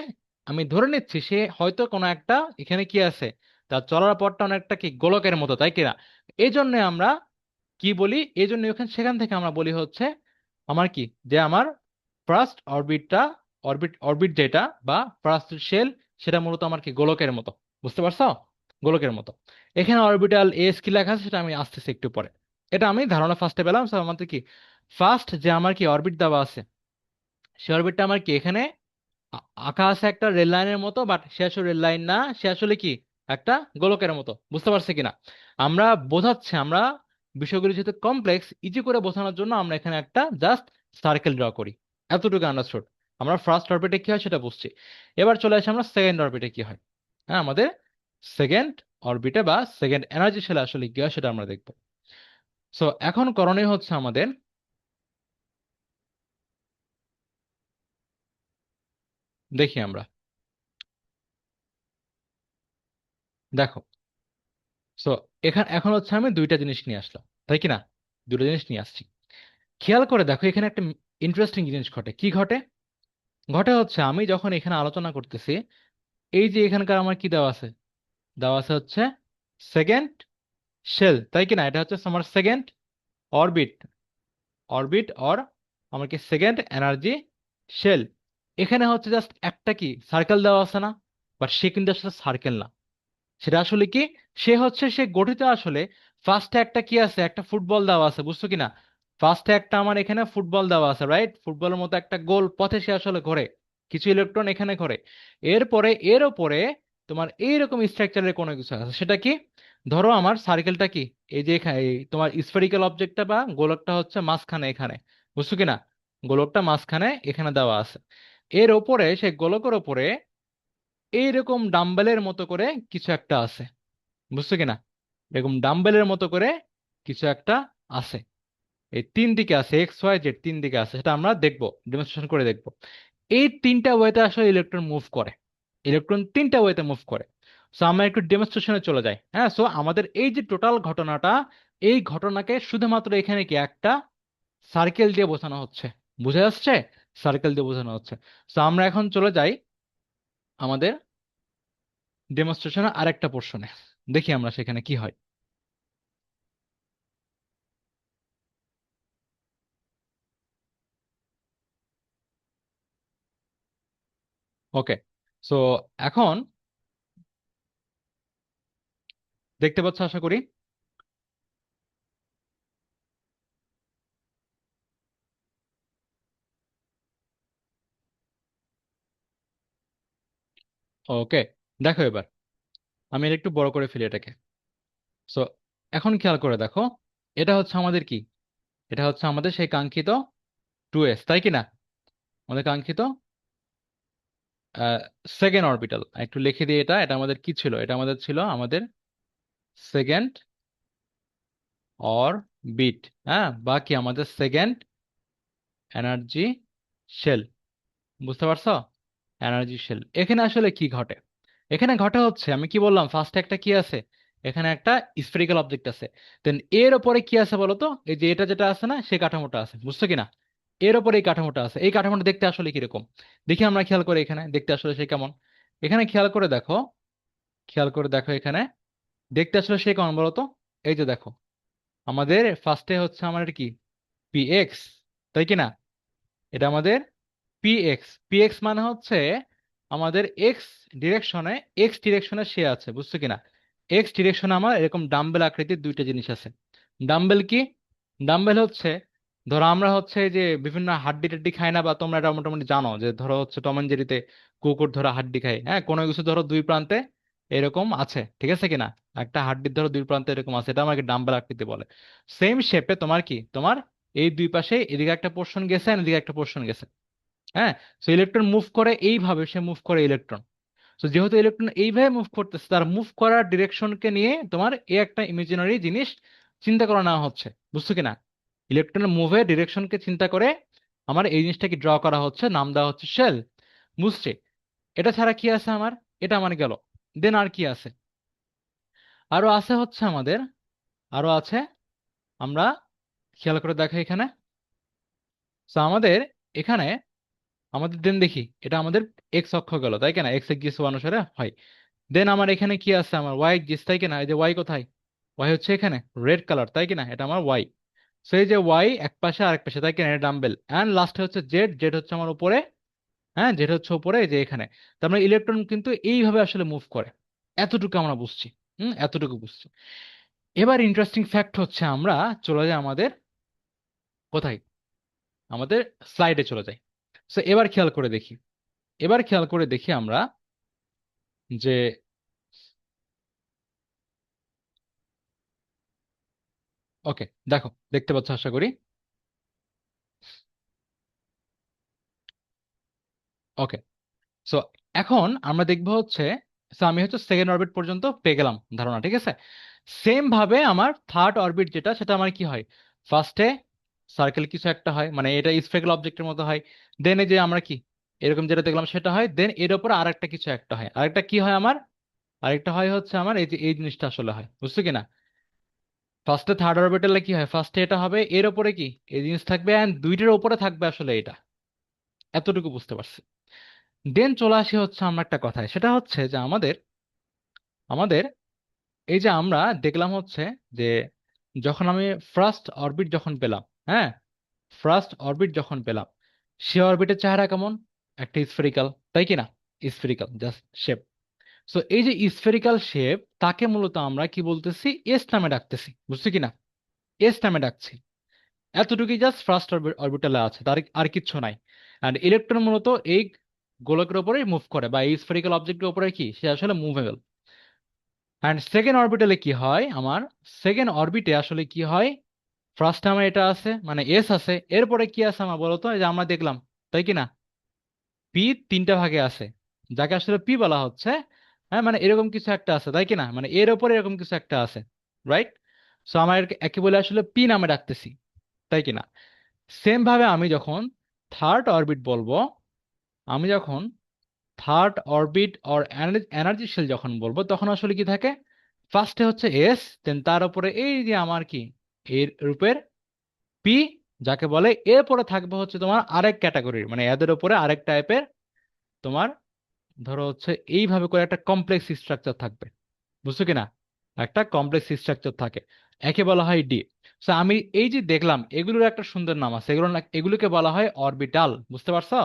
আমি ধরে নিচ্ছি সে হয়তো কোনো একটা এখানে কি আছে, তার চলার পথটা অনেকটা কি গোলকের মতো, তাই কিনা। এই জন্য আমরা কি বলি, এই জন্য ওখানে সেখান থেকে আমরা বলি হচ্ছে আমার কি, যে আমার ফার্স্ট অরবিটটা, অরবিট যেটা বা ফার্স্ট শেল, সেটা মূলত আমার কি গোলকের মতো, বুঝতে পারছো, গোলকের মতো। এখানে অরবিটাল এস কি লেখা আছে সেটা আমি আসতেছি একটু পরে। এটা আমি ধারণা ফার্স্টে পেলাম। So, আমাদের কি ফার্স্ট যে আমার কি অরবিট দেওয়া আছে, সে অরবিটটা আমার কি এখানে আঁকা আছে একটা রেল লাইনের মতো, বাট সে আসলে রেল লাইন না, সে আসলে কি একটা গোলকের মতো, বুঝতে পারছি কিনা। আমরা বোঝাচ্ছে, আমরা বিষয়গুলো যেহেতু কমপ্লেক্স, ইজি করে বোঝানোর জন্য আমরা এখানে একটা জাস্ট সার্কেল ড্র করি, এতটুকু আন্ডারস্টুড। আমরা ফার্স্ট অরবিটে কি হয় সেটা বুঝছি। এবার চলে আসি আমরা সেকেন্ড অরবিটে কি হয়। হ্যাঁ, আমাদের সেকেন্ড অরবিটে বা সেকেন্ড এনার্জি শেলে আসলে কি হয় সেটা আমরা দেখবো। সো এখন করণীয় হচ্ছে আমাদের, দেখি আমরা, দেখো, সো এখন হচ্ছে আমি দুইটা জিনিস নিয়ে আসলাম, তাই কি না, দুটো জিনিস নিয়ে আসছি। খেয়াল করে দেখো এখানে একটা ইন্টারেস্টিং জিনিস ঘটে, কি ঘটে, ঘটে হচ্ছে আমি যখন এখানে আলোচনা করতেছি, এই যে এখানকার আমার কি দেওয়া আছে, দেওয়া আছে হচ্ছে সেকেন্ড শেল, তাই কি না, এটা হচ্ছে আমার সেকেন্ড অরবিট, অরবিট অর আমার কি সেকেন্ড এনার্জি শেল। এখানে হচ্ছে জাস্ট একটা কি সার্কেল দেওয়া আছে না, বাট সে কিন্তু আসলে সার্কেল না, সেটা আসলে কি, সে গঠিত আসলে, ফার্স্টে একটা কি আছে, একটা ফুটবল দেওয়া আছে, বুঝছো কিনা। ফার্স্টে একটা আমার এখানে ফুটবল দেওয়া আছে, রাইট, ফুটবলের মতো একটা গোল পথে সে আসলে ঘোরে, কিছু ইলেকট্রন এখানে ঘোরে। এরপরে এর ওপরে তোমার এইরকম স্ট্রাকচারের কোনো কিছু আছে, সেটা কি, ধরো আমার সার্কেলটা কি, এই যে এখানে এই তোমার স্ফেরিক্যাল অবজেক্টটা বা গোলকটা হচ্ছে মাঝখানে এখানে, বুঝছো কিনা, গোলকটা মাঝখানে এখানে দেওয়া আছে। এর ওপরে সেই গোলকের ওপরে এইরকম ডাম্বেলের মতো করে কিছু একটা আছে, বুঝছো কিনা, এরকম ডাম্বেলের মতো করে কিছু একটা আছে, এই তিন দিকে আছে, এক্স ওয়াই জেড তিন দিকে আছে, সেটা আমরা দেখবো, ডেমনস্ট্রেশন করে দেখবো। এই তিনটা ওয়েতে আসলে ইলেকট্রন মুভ করে, ইলেকট্রন তিনটা ওয়েতে মুভ করে। সো আমরা একটু ডেমনস্ট্রেশনে চলে যাই। হ্যাঁ, সো আমাদের এই যে টোটাল ঘটনাটা, এই ঘটনাকে শুধুমাত্র এখানে কি একটা সার্কেল দিয়ে বোঝানো হচ্ছে, বুঝে আসছে, সার্কেল দিয়ে বোঝানো হচ্ছে। সো আমরা এখন চলে যাই আমাদের ডেমনস্ট্রেশনের আরেকটা পোর্শনে, দেখি আমরা সেখানে কি হয়। ওকে, সো এখন দেখতে পাচ্ছ আশা করি। ওকে, দেখো এবার আমি এটা একটু বড় করে ফেলি এটাকে। সো এখন খেয়াল করে দেখো, এটা হচ্ছে আমাদের কি, এটা হচ্ছে আমাদের সেই কাঙ্ক্ষিত 2s, তাই কি না? আমাদের কাঙ্ক্ষিত সেকেন্ড অরবিটাল। একটু লিখে দিই, এটা এটা আমাদের কি ছিল, এটা আমাদের ছিল আমাদের সেকেন্ড অরবিট, হ্যাঁ, বা কি আমাদের সেকেন্ড এনার্জি শেল। বুঝতে পারছো? Energy shell. এখানে আসলে কি ঘটে? এখানে ঘটে হচ্ছে, আমি কি বললাম, ফার্স্টে একটা কি আছে, এখানে একটা স্ফেরিক্যাল অবজেক্ট আছে। দেন এর ওপরে কি আছে বলো তো, এই যে এটা যেটা আছে না, সেই কাঠামোটা আছে, বুঝছো কিনা? এর ওপরে এই কাঠামোটা আছে। এই কাঠামোটা দেখতে আসলে কিরকম দেখি আমরা, খেয়াল করে এখানে দেখতে আসলে সে কেমন। এখানে খেয়াল করে দেখো, খেয়াল করে দেখো এখানে দেখতে আসলে সে কেমন বলো তো। এই যে দেখো, আমাদের ফার্স্টে হচ্ছে আমাদের কি, px, তাই কি না? এটা আমাদের px। px মানে হচ্ছে আমাদের এক্স ডিরেকশনে, এক্স ডিরেকশনে সে আছে, বুঝছো কিনা? এক্স ডিরেকশনে আমার এরকম ডাম্বেল আকৃতির দুইটা জিনিস আছে। ডাম্বেল কি? ডাম্বেল হচ্ছে, ধরো আমরা হচ্ছে এই যে বিভিন্ন হাড্ডি টাড্ডি খাই না, বা তোমরা এটা মোটামুটি জানো যে ধরো হচ্ছে টম এন্ড জেরিতে কুকুর ধরো হাড্ডি খায়, হ্যাঁ, কোনো কিছু ধরো দুই প্রান্তে এরকম আছে, ঠিক আছে কিনা? একটা হাড্ডির ধরো দুই প্রান্তে এরকম আছে, এটা আমাকে ডাম্বেল আকৃতি বলে। সেম শেপে তোমার কি, তোমার এই দুই পাশে এদিকে একটা পোর্শন গেছে আর এদিকে একটা পোর্শন গেছে, হ্যাঁ। সো ইলেকট্রন মুভ করে এইভাবে, সে মুভ করে ইলেকট্রন। তো যেহেতু ইলেকট্রন এইভাবে মুভ করতেছে, তার মুভ করার ডিরেকশনকে নিয়ে তোমার এই একটা ইমাজিনারি জিনিস চিন্তা করে নেওয়া হচ্ছে, বুঝছো কিনা? ইলেকট্রনের মুভের ডিরেকশনকে চিন্তা করে আমার এই জিনিসটাকে ড্র করা হচ্ছে, নাম দেওয়া হচ্ছে শেল। বুঝছে? এটা ছাড়া কি আছে আমার? এটা আমার গেল। দেন আর কি আছে? আরো আছে হচ্ছে আমাদের, আরো আছে, আমরা খেয়াল করে দেখো এখানে। তো আমাদের এখানে, আমাদের দেন দেখি, এটা আমাদের এক্স অক্ষ গেল, তাই কিনা? এক্স এক্সিস অনুসারে হয়। দেন আমার এখানে কি আছে, আমার ওয়াই এক্সিস, তাই কিনা? এই যে ওয়াই কোথায়? ওয়াই হচ্ছে এখানে রেড কালার, তাই কিনা? এটা আমার ওয়াই। সো এই যে ওয়াই এক পাশে আর এক পাশে, তাই কিনা? এটা ডাম্বেল। অ্যান্ড লাস্টে হচ্ছে জেড, জেড হচ্ছে আমার উপরে, হ্যাঁ, জেড হচ্ছে উপরে, এই যে এখানে। তার মানে ইলেকট্রন কিন্তু এইভাবে আসলে মুভ করে। এতটুকু আমরা বুঝছি। এতটুকু বুঝছি। এবার ইন্টারেস্টিং ফ্যাক্ট হচ্ছে, আমরা চলে যাই আমাদের কোথায়, আমাদের স্লাইডে চলে যাই। সো এবার খেয়াল করে দেখি, এবার খেয়াল করে দেখি আমরা যে, ওকে, দেখো, দেখতে পাচ্ছ আশা করি। ওকে, সো এখন আমরা দেখবো হচ্ছে, সো আমি হচ্ছে সেকেন্ড অরবিট পর্যন্ত পেয়ে গেলাম ধারণা, ঠিক আছে। সেম ভাবে আমার থার্ড অরবিট যেটা, সেটা আমার কি হয়, ফার্স্টে সার্কেল কিছু একটা হয়, মানে এটা স্ফেরিক্যাল অবজেক্টের মতো হয়। দেন এই যে আমরা কি এরকম যেটা দেখলাম সেটা হয়। দেন এর উপর আরেকটা কিছু একটা হয়, আরেকটা কি হয় আমার, আরেকটা হয় হচ্ছে আমার এই যে এই জিনিসটা আসলে হয়, বুঝছো কিনা? ফার্স্টে থার্ড অরবিটালে কি হয়, ফার্স্টে এটা হবে, এর উপরে কি এই জিনিস থাকবে, এন্ড দুইটার উপরে থাকবে আসলে এটা। এতটুকু বুঝতে পারছি। দেন চলে আসি হচ্ছে আমরা একটা কথায়, সেটা হচ্ছে যে আমাদের, আমাদের এই যে আমরা দেখলাম হচ্ছে যে, যখন আমি ফার্স্ট অরবিট যখন পেলাম, হ্যাঁ, ফার্স্ট অরবিট যখন পেলাম, সে অরবিটের চেহারা কেমন? একটা স্ফেরিক্যাল, তাই কি না? Spherical just shape. সো এই যে স্ফেরিক্যাল শেপ, তাকে মূলত আমরা কি বলতেছি, এস নামে ডাকতেছি, বুঝছো কি না? এস নামে ডাকছি। এতটুকুই জাস্ট ফার্স্ট অরবিটালে আছে, তার আর কিচ্ছু নাই। অ্যান্ড ইলেকট্রন মূলত এই গোলকের উপরেই মুভ করে, বা এই স্ফেরিক্যাল অবজেক্টের উপরে কি, সে আসলে মুভেবল। অ্যান্ড সেকেন্ড অরবিটালে কি হয় আমার, সেকেন্ড অরবিটে আসলে কি হয়, ফার্স্ট আমার এটা আছে, মানে এস আছে, এরপরে কি আছে আমার বলতো, এই যে আমরা দেখলাম, তাই কি না? পি তিনটা ভাগে আছে, যাকে আসলে পি বলা হচ্ছে, হ্যাঁ, মানে এরকম কিছু একটা আছে, তাই কি না? মানে এর উপরে এরকম কিছু একটা আছে, রাইট? সো আমার একে বলে আসলে পি নামে ডাকতেছি, তাই কি না? সেম ভাবে আমি যখন থার্ড অরবিট বলবো, আমি যখন third orbit or energy shell যখন বলবো, তখন আসলে কি থাকে, ফার্স্টে হচ্ছে এস, দেন তার উপরে এই যে আমার কি, এর রূপের পি, যাকে বলে, এরপরে থাকবে হচ্ছে তোমার আরেক ক্যাটাগরির, মানে এদের উপরে আরেক টাইপের তোমার, ধরো হচ্ছে এইভাবে করে একটা কমপ্লেক্স স্ট্রাকচার থাকবে, বুঝছো কিনা? একটা কমপ্লেক্স স্ট্রাকচার থাকে, একে বলা হয় ডি। সো আমি এই যে দেখলাম, এগুলোর একটা সুন্দর নাম আছে, এগুলোকে বলা হয় অরবিটাল, বুঝতে পারছো?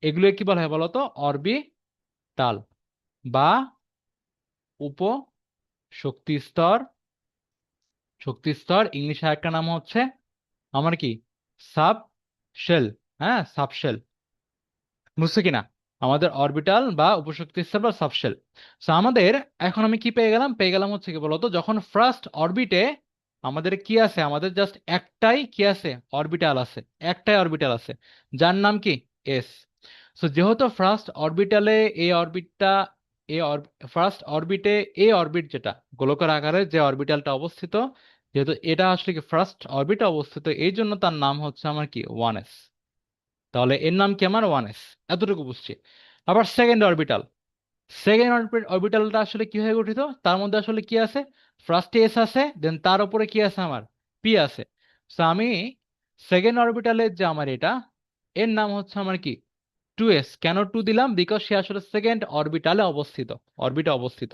এগুলো কি বলা হয় বলো তো? অরবিটাল। টাল বা উপ শক্তি স্তর, শক্তি স্তর ইংলিশে একটা নাম হচ্ছে আমার কি সাব শেল। হ্যাঁ, সাবশেল, বুঝছো কিনা? আমাদের অরবিটাল বা উপশক্তি স্তর বা সাবশেল। সো আমাদের এখন আমি কি পেয়ে গেলাম, পেয়ে গেলাম হচ্ছে কি বলতো, যখন ফার্স্ট অরবিটে আমাদের কি আছে, আমাদের জাস্ট একটাই কি আছে, অরবিটাল আছে, একটাই অরবিটাল আছে, যার নাম কি এস। সো যেহেতু ফার্স্ট অরবিটালে এই অরবিটটা, এই ফার্স্ট অরবিটে এই অরবিট যেটা গোলকের আকারে যে অরবিটালটা অবস্থিত, যেহেতু এটা আসলে কি ফার্স্ট অরবিটে অবস্থিত, এই জন্য তার নাম হচ্ছে আমার কি 1s। তাহলে এর নাম কি আমার 1s, এতটুকু বুঝছি। আবার সেকেন্ড অরবিটাল, সেকেন্ড অরবিটালটা আসলে কি হয়ে গঠিত, তার মধ্যে আসলে কি আছে, ফার্স্টে এস আছে, দেন তার উপরে কি আছে আমার পি আছে। তো আমি সেকেন্ড অরবিটালের যে আমার এটা, এর নাম হচ্ছে আমার কি 2s। কেন 2 দিলাম, বিকজ সে আসলে সেকেন্ড অরবিটালে অবস্থিত, অরবিটে অবস্থিত।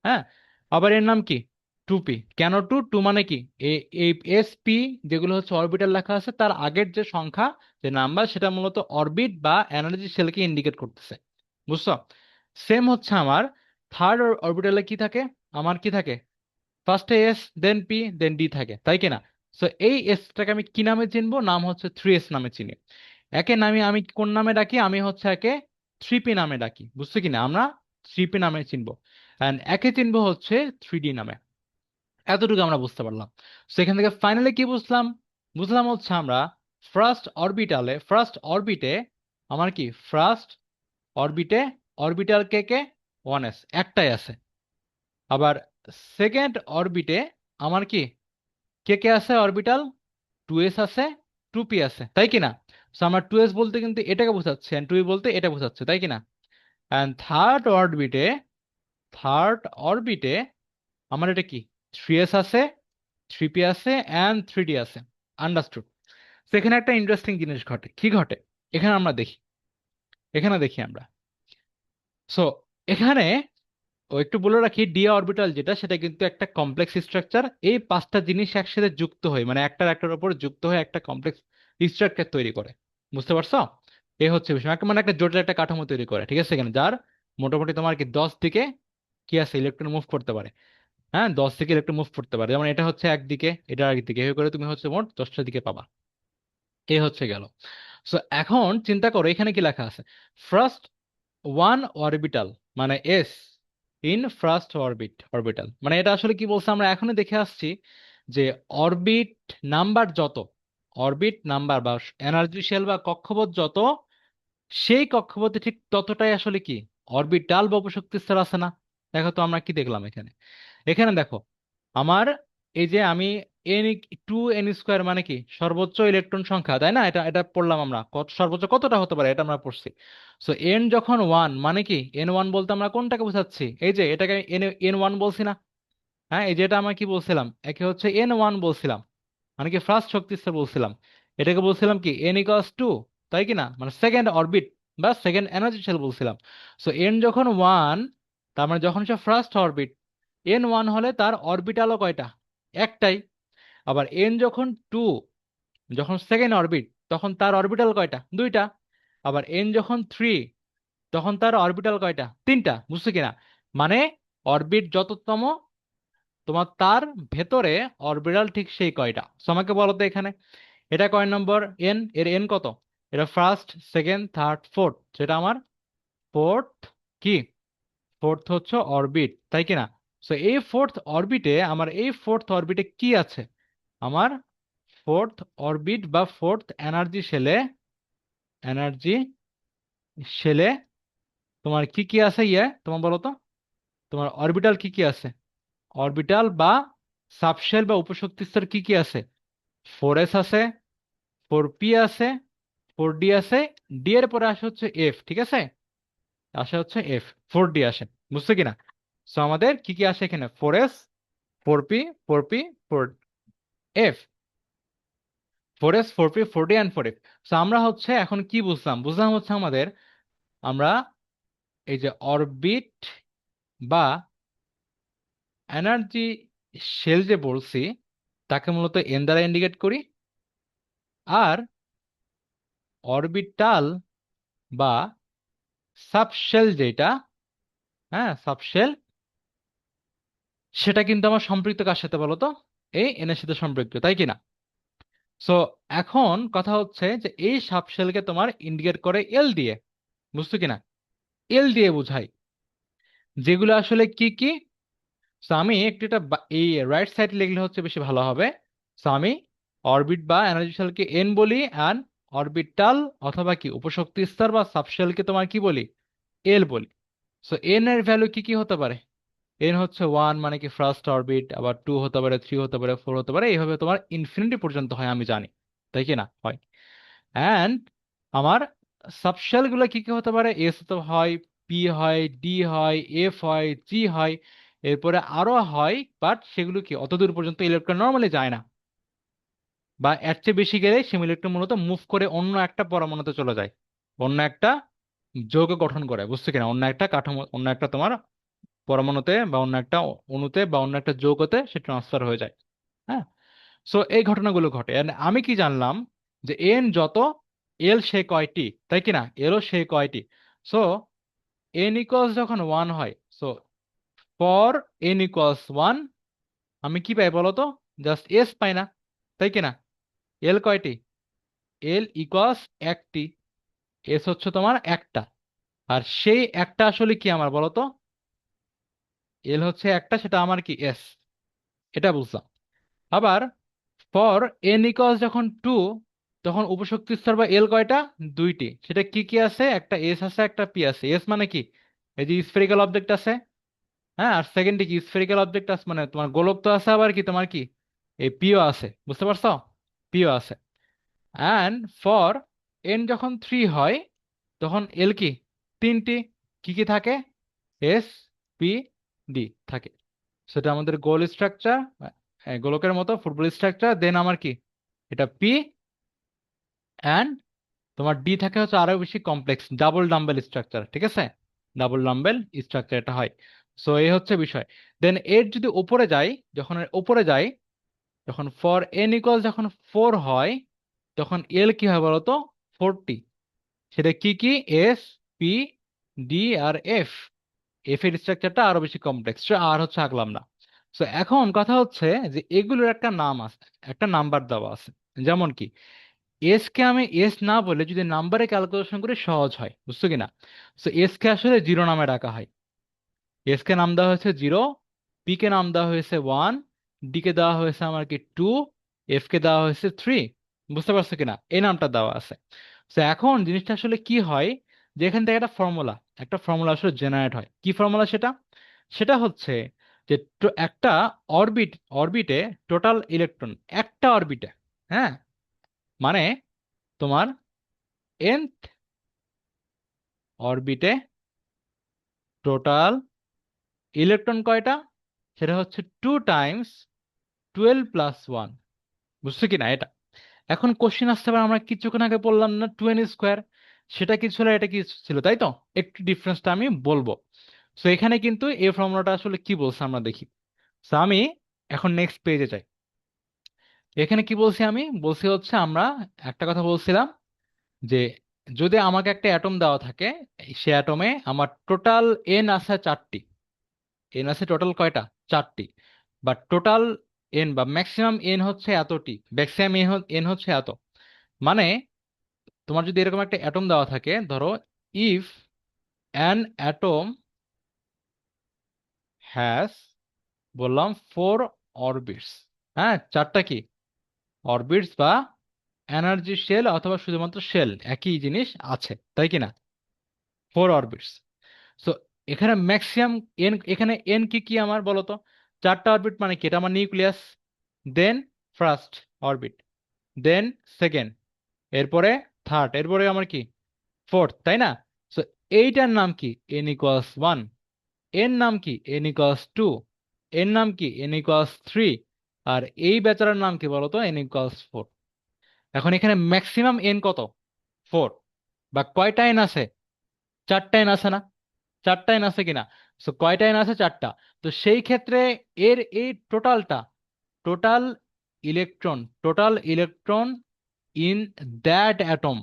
হ্যাঁ, আবার এর নাম কি 2p। কেন 2, 2 মানে কি এই এস পি যেগুলো হচ্ছে অরবিটাল লেখা আছে তার আগের যে সংখ্যা, যে নাম্বার, সেটা মূলত অরবিট বা এনার্জি শেলকে ইন্ডিকেট করতেছে, বুঝছো? সেম হচ্ছে আমার থার্ড অরবিটালে কি থাকে, আমার কি থাকে, ফার্স্টে এস, দেন পি, দেন ডি থাকে, তাই কিনা? সো এই এসটাকে আমি কি নামে চিনবো, নাম হচ্ছে 3s নামে চিনি। একে নামে আমি কোন নামে ডাকি, আমি হচ্ছে একে 3p নামে ডাকি, বুঝছো কিনা? আমরা 3p নামে চিনবো, অ্যান্ড একে চিনবো হচ্ছে 3d নামে। এতটুকু আমরা বুঝতে পারলাম। সেখান থেকে ফাইনালি কি বুঝলাম, বুঝলাম হচ্ছে আমরা ফার্স্ট অরবিটালে, ফার্স্ট অরবিটে আমার কি, ফার্স্ট অরবিটে অরবিটাল কে কে 1s একটাই আছে। আবার সেকেন্ড অরবিটে আমার কি কে কে আছে, অরবিটাল 2s আছে, 2p আছে, তাই কিনা? সো আমরা 2s বলতে কিন্তু এটাকে বোঝাচ্ছে, এন্ড 2p বলতে এটা বোঝাচ্ছে, তাই কিনা? অ্যান্ড থার্ড অরবিটে আমার এটা কি 3s আছে, 3p আছে, অ্যান্ড 3d আছে। আন্ডারস্টুড? সেখানে একটা ইন্টারেস্টিং জিনিস ঘটে, কি ঘটে এখানে আমরা দেখি, এখানে দেখি আমরা। সো এখানে ও একটু বলে রাখি, ডি অরবিটাল যেটা, সেটা কিন্তু একটা কমপ্লেক্স স্ট্রাকচার। এই পাঁচটা জিনিস একসাথে যুক্ত হয়ে, মানে একটার একটার উপর যুক্ত হয়ে একটা কমপ্লেক্স স্ট্রাকচার তৈরি করে, বুঝতে পারছো? এই হচ্ছে বিষয়, মানে একটা জটিল একটা কাঠামো তৈরি করে, ঠিক আছে? এখানে যার মোটামুটি তোমার কি 10 দিকে কি আছে, ইলেকট্রন মুভ করতে পারে। হ্যাঁ, 10 দিকে ইলেকট্রন মুভ করতে পারে, যেমন এটা হচ্ছে একদিকে, এটা একদিকে, এই করে তুমি হচ্ছে মোট 10টা দিকে পাবা। এই হচ্ছে গেল। সো এখন চিন্তা করো এখানে কি লেখা আছে, ফার্স্ট ওয়ান অরবিটাল, মানে এস ইন ফার্স্ট অরবিটাল, মানে এটা আসলে কি বলছে, আমরা এখনই দেখে আসছি যে অরবিট নাম্বার যত, অরবিট নাম্বার বা এনার্জি শেল বা কক্ষপথ যত, সেই কক্ষপথে ঠিক ততটাই আসলে কি অরবিটাল বা অপশক্তি স্তর আছে না? দেখো তো আমরা কি দেখলাম এখানে, এখানে দেখো আমার এই যে আমি এন, 2n² মানে কি সর্বোচ্চ ইলেকট্রন সংখ্যা, তাই না? এটা এটা পড়লাম আমরা, কত সর্বোচ্চ কতটা হতে পারে এটা আমরা পড়ছি। সো এন যখন 1 মানে কি, n1 বলতে আমরা কোনটাকে বোঝাচ্ছি, এই যে এটাকে এন ওয়ান বলছি না? হ্যাঁ, এই যেটা আমরা কি বলছিলাম, একে হচ্ছে n1 বলছিলাম, মানে কি ফার্স্ট শক্তি স্তর বলছিলাম। এটাকে বলছিলাম কি n=2, তাই কি না? মানে সেকেন্ড অরবিট বা সেকেন্ড এনার্জি শেল বলছিলাম। সো এন যখন 1, তার মানে যখন সে ফার্স্ট অরবিট, n1 হলে তার অরবিটালও কয়টা, একটাই। আবার এন যখন 2, যখন সেকেন্ড অরবিট, তখন তার অরবিটাল কয়টা, দুইটা। আবার এন যখন 3, তখন তার অরবিটাল কয়টা, তিনটা, বুঝছো কিনা? মানে অরবিট যততম, তোমার তার ভেতরে অরবিটাল ঠিক সেই কয়টা। So আমাকে বলো তো এখানে এটা কয় নম্বর এন, এর এন কত? এটা ফার্স্ট, সেকেন্ড, থার্ড, ফোর্থ, সেটা আমার ফোর্থ কি, ফোর্থ হচ্ছে অরবিট, তাই কিনা? সো এই ফোর্থ অরবিটে, আমার এই ফোর্থ অরবিটে কি আছে, আমার ফোর্থ অরবিট বা ফোর্থ এনার্জি শেলে তোমার কি কি আছে, তোমার বলো তো, তোমার অরবিটাল কি কি আছে, অরবিটাল বা সাবশেল বা উপশক্তি স্তর কি কি আছে? 4s আছে, 4p আছে, 4d আছে, ডি এর পরে আসে হচ্ছে এফ, ঠিক আছে? আসে হচ্ছে এফ, 4d আসে, বুঝছো কিনা? সো আমাদের কি কি আসে এখানে, 4s, 4p, 4p, 4f, 4s, 4p, 4d and 4f। So আমরা হচ্ছে এখন কি বুঝলাম, বুঝলাম হচ্ছে আমাদের, আমরা এই যে অরবিট বা এনার্জি শেল যে বলছি, তাকে মূলত এন দ্বারা ইন্ডিকেট করি। আর অরবিটাল বা সাবশেল যেটা, হ্যাঁ, সাবশেল, সেটা কিন্তু আমার সম্পৃক্ত কার সাথে বলো তো? এই এন এর সাথে সম্পৃক্ত, তাই কি না? সো এখন কথা হচ্ছে যে এই সাবশেলকে তোমার ইন্ডিকেট করে এল দিয়ে, বুঝছো কিনা? এল দিয়ে বোঝাই, যেগুলো আসলে কি কি। সো আমি একটু এটা এই রাইট সাইড লিখলে হচ্ছে বেশি ভালো হবে। সো আমি অরবিট বা এনার্জি শেলকে এন বলি, অ্যান্ড অরবিটাল অথবা কি উপশক্তি স্তর বা সাবশেলকে তোমার কি বলি? এল বলি। সো এন এর ভ্যালু কি কি হতে পারে? এন হচ্ছে ওয়ান, মানে কি ফার্স্ট অরবিট, আবার টু হতে পারে, থ্রি হতে পারে, ফোর হতে পারে, এইভাবে তোমার ইনফিনিটি পর্যন্ত হয়, আমি জানি, তাই কি না? হয়। অ্যান্ড আমার সাবশেল গুলো কি কি হতে পারে? এস তো হয়, পি হয়, ডি হয়, এফ হয়, জি হয়, এরপরে আরো হয়, বাট সেগুলো কি অত দূর পর্যন্ত ইলেকট্রন নর্মালি যায় না, বা এর চেয়ে বেশি গেলে সে ইলেকট্রন মূলত মুভ করে অন্য একটা পরমাণুতে চলে যায়, অন্য একটা যৌগ গঠন করে, বুঝছো কিনা? অন্য একটা কাঠামো, অন্য একটা তোমার পরমাণুতে বা অন্য একটা অণুতে বা অন্য একটা যৌগতে সে ট্রান্সফার হয়ে যায়। হ্যাঁ। সো এই ঘটনাগুলো ঘটে। And আমি কি জানলাম? যে এন যত, এল সে কয়টি, তাই কি না? এলও সে কয়টি। সো এন ইকুয়ালস যখন ওয়ান হয়, so for N equals one, আমি কি পাই বলো তো? জাস্ট এস পাই না, তাই কি না? এল কয়টি? এল ইকুয়ালস একটি, এস হচ্ছে তোমার একটা। আর সেই একটা আসলে কি আমার বলো তো? এল হচ্ছে একটা, সেটা আমার কি? এস। এটা বুঝলাম। আবার ফর এন ইকুয়ালস যখন টু, তখন উপশক্তি স্তর বা এল কয়টা? দুইটি। সেটা কি কি আছে? একটা এস আছে, একটা পি আছে। এস মানে কি? এই যে স্ফেরিক্যাল অবজেক্ট আছে, হ্যাঁ। আর সেকেন্ডে কি? স্ফেরিক্যাল অবজেক্ট আছে, মানে তোমার গোলক তো আছে, আবার কি তোমার কি এই পিও আছে, বুঝতে পারছো? পিও আছে। অ্যান্ড ফর এন যখন থ্রি হয়, তখন এল কি? তিনটি। কি কি থাকে? এস, পি, ডি থাকে। সেটা আমাদের গোল স্ট্রাকচার, গোলকের মতো ফুটবল স্ট্রাকচার। দেন আমার কি? এটা পি, অ্যান্ড তোমার ডি থাকে হচ্ছে আরো বেশি কমপ্লেক্স ডাবল ডাম্বেল স্ট্রাকচার, ঠিক আছে? ডাবল ডাম্বেল স্ট্রাকচার এটা হয়। সো এই হচ্ছে বিষয়। দেন এর যদি উপরে যাই, যখন এর উপরে যাই, যখন ফর এন ইকুয়াল যখন ফোর হয়, তখন এল কি হয় বলতো? ফোরটি। সেটা কি কি? এস, পি, ডি আর এফ। এফ এর স্ট্রাকচারটা আরো বেশি কমপ্লেক্স, আর হচ্ছে আঁকলাম না। সো এখন কথা হচ্ছে যে এগুলোর একটা নাম আছে, একটা নাম্বার দেওয়া আছে। যেমন কি এস কে আমি এস না বলে যদি নাম্বারে ক্যালকুলেশন করি সহজ হয়, বুঝছো কিনা? সো এস কে আসলে জিরো নামে ডাকা হয়। এস কে নাম দেওয়া হয়েছে জিরো, পি কে নাম দেওয়া হয়েছে ওয়ান, ডি কে দেওয়া হয়েছে আমার কি টু, এফ কে দেওয়া হয়েছে থ্রি। বুঝতে পারছো কিনা? এই নামটা দেওয়া আছে। তো এখন জিনিসটা আসলে কি হয়, যে এখান থেকে একটা ফর্মুলা আসলে জেনারেট হয়। কি ফর্মুলা সেটা? সেটা হচ্ছে যে একটা অরবিটে টোটাল ইলেকট্রন, একটা অরবিটে, হ্যাঁ, মানে তোমার nth অরবিটে টোটাল ইলেকট্রন কয়টা? সেটা হচ্ছে টু টাইমস 12+1। বুঝছো কি না এটা? এখন কোশ্চেন আসতে পারে, আমরা কিছুক্ষণ আগে বললাম না 2n², সেটা কি ছিল, এটা কি ছিল, তাই তো? একটু ডিফারেন্সটা আমি বলবো। সো এখানে কিন্তু এই ফর্মুলাটা আসলে কি বলছে আমরা দেখি। সো আমি এখন নেক্সট পেজে যাই। এখানে কি বলছি? আমি বলছি হচ্ছে আমরা একটা কথা বলছিলাম যে যদি আমাকে একটা অ্যাটম দেওয়া থাকে, সে অ্যাটমে আমার টোটাল এন আছে চারটি। এন আছে টোটাল কয়টা? চারটি। বা টোটাল এন বা ম্যাক্সিমাম এন হচ্ছে এতটি, ম্যাক্সিমাম এন হচ্ছে এত। মানে তোমার যদি এরকম একটা অ্যাটম দেওয়া থাকে, ধরো ইফ অ্যান অ্যাটম হ্যাজ, বললাম ফোর অরবিটস, হ্যাঁ, চারটা কি অরবিটস বা এনার্জি শেল, অথবা শুধুমাত্র শেল, একই জিনিস আছে, তাই কি না? Four orbits. সো এখানে ম্যাক্সিমাম এন, এখানে এন কি কি আমার বলো তো? চারটা অরবিট, মানে কি? এটা আমার নিউক্লিয়াস। দেন ফার্স্ট অরবিট, দেন সেকেন্ড, এরপরে থার্ড, এরপরে আমার কি ফোর্থ, তাই না? সো এইটার নাম কি? N equals one. এর নাম কি? N equals to. এর নাম কি? N equals three. আর এই বেচারার নাম কি বলতো? N equals four. এখন এখানে ম্যাক্সিমাম এন কত? ফোর। বা কয়টা এন আছে? চারটা এন আছে না? চারটা এন আছে কিনা? সো কয়টা এন আছে? চারটা। তো সেই ক্ষেত্রে এর এই টোটালটা, total total electron in that atom,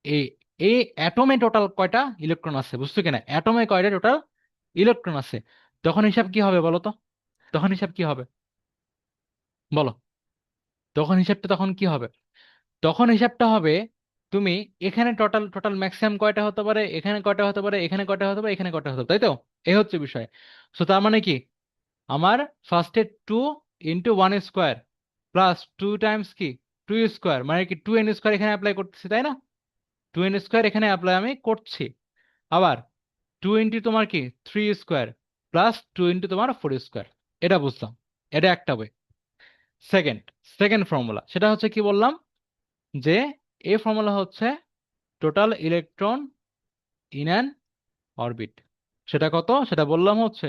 এই এই অ্যাটমে টোটাল কয়টা ইলেকট্রন আছে, বুঝছো কিনা? অ্যাটমে কয়টা টোটাল ইলেকট্রন আছে, তখন হিসাব কি হবে বলো তো? তখন হিসাব কি হবে বলো? তখন হিসাবটা তখন কি হবে? তখন হিসাবটা হবে, তুমি এখানে টোটাল টোটাল ম্যাক্সিমাম কয়টা হতে পারে, এখানে কয়টা হতে পারে, এখানে কয়টা হতে পারে, এখানে কয়টা হতে পারে, তাই তো? এই হচ্ছে বিষয়। সো তার মানে কি, আমার ফার্স্টে 2 × 1² প্লাস 2 টাইমস কি 2 স্কোয়ার, মানে কি 2n² এখানে অ্যাপ্লাই করতেছি, তাই না? 2n² এখানে অ্যাপ্লাই আমি করছি। আবার 2 × তোমার কি 3 স্কোয়ার প্লাস 2 × তোমার 4 স্কোয়ার। এটা বুঝলাম, এটা একটা ওয়ে। সেকেন্ড সেকেন্ড ফর্মুলা সেটা হচ্ছে কি বললাম, যে এই ফর্মুলা হচ্ছে total electron in an orbit. সেটা কত? সেটা বললাম হচ্ছে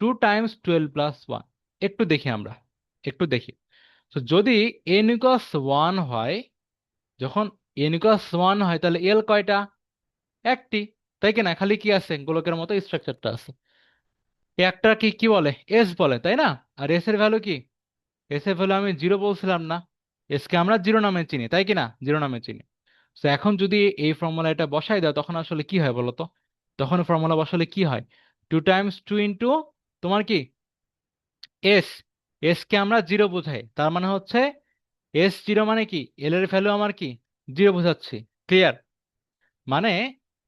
2 × 12 + 1। একটু দেখি আমরা, একটু দেখি। তো যদি n = 1 হয়, যখন n = 1 হয়, তাহলে এল কয়টা? একটি, তাই কি না? খালি কি আছে, গোলকের মতো স্ট্রাকচারটা আছে। এই একটা কি কি বলে, এস বলে, তাই না? আর এস এর ভ্যালু কি? এস এর ভ্যালু আমি 0 বলছিলাম না? এস কে আমরা 0 নামে চিনি, তাই কি না? 0 নামে চিনি। তো এখন যদি এই ফর্মুলা এটা বসাই দাও, তখন আসলে কি হয় বলো তো? তখন ফর্মুলা বসালে কি হয়? 2 × 2 তোমার কি এস, এস কে আমরা 0 বোঝাই, তার মানে হচ্ছে S0 মানে কি, এল এর ভ্যালু আমার কি 0 বোঝাচ্ছি। ক্লিয়ার? মানে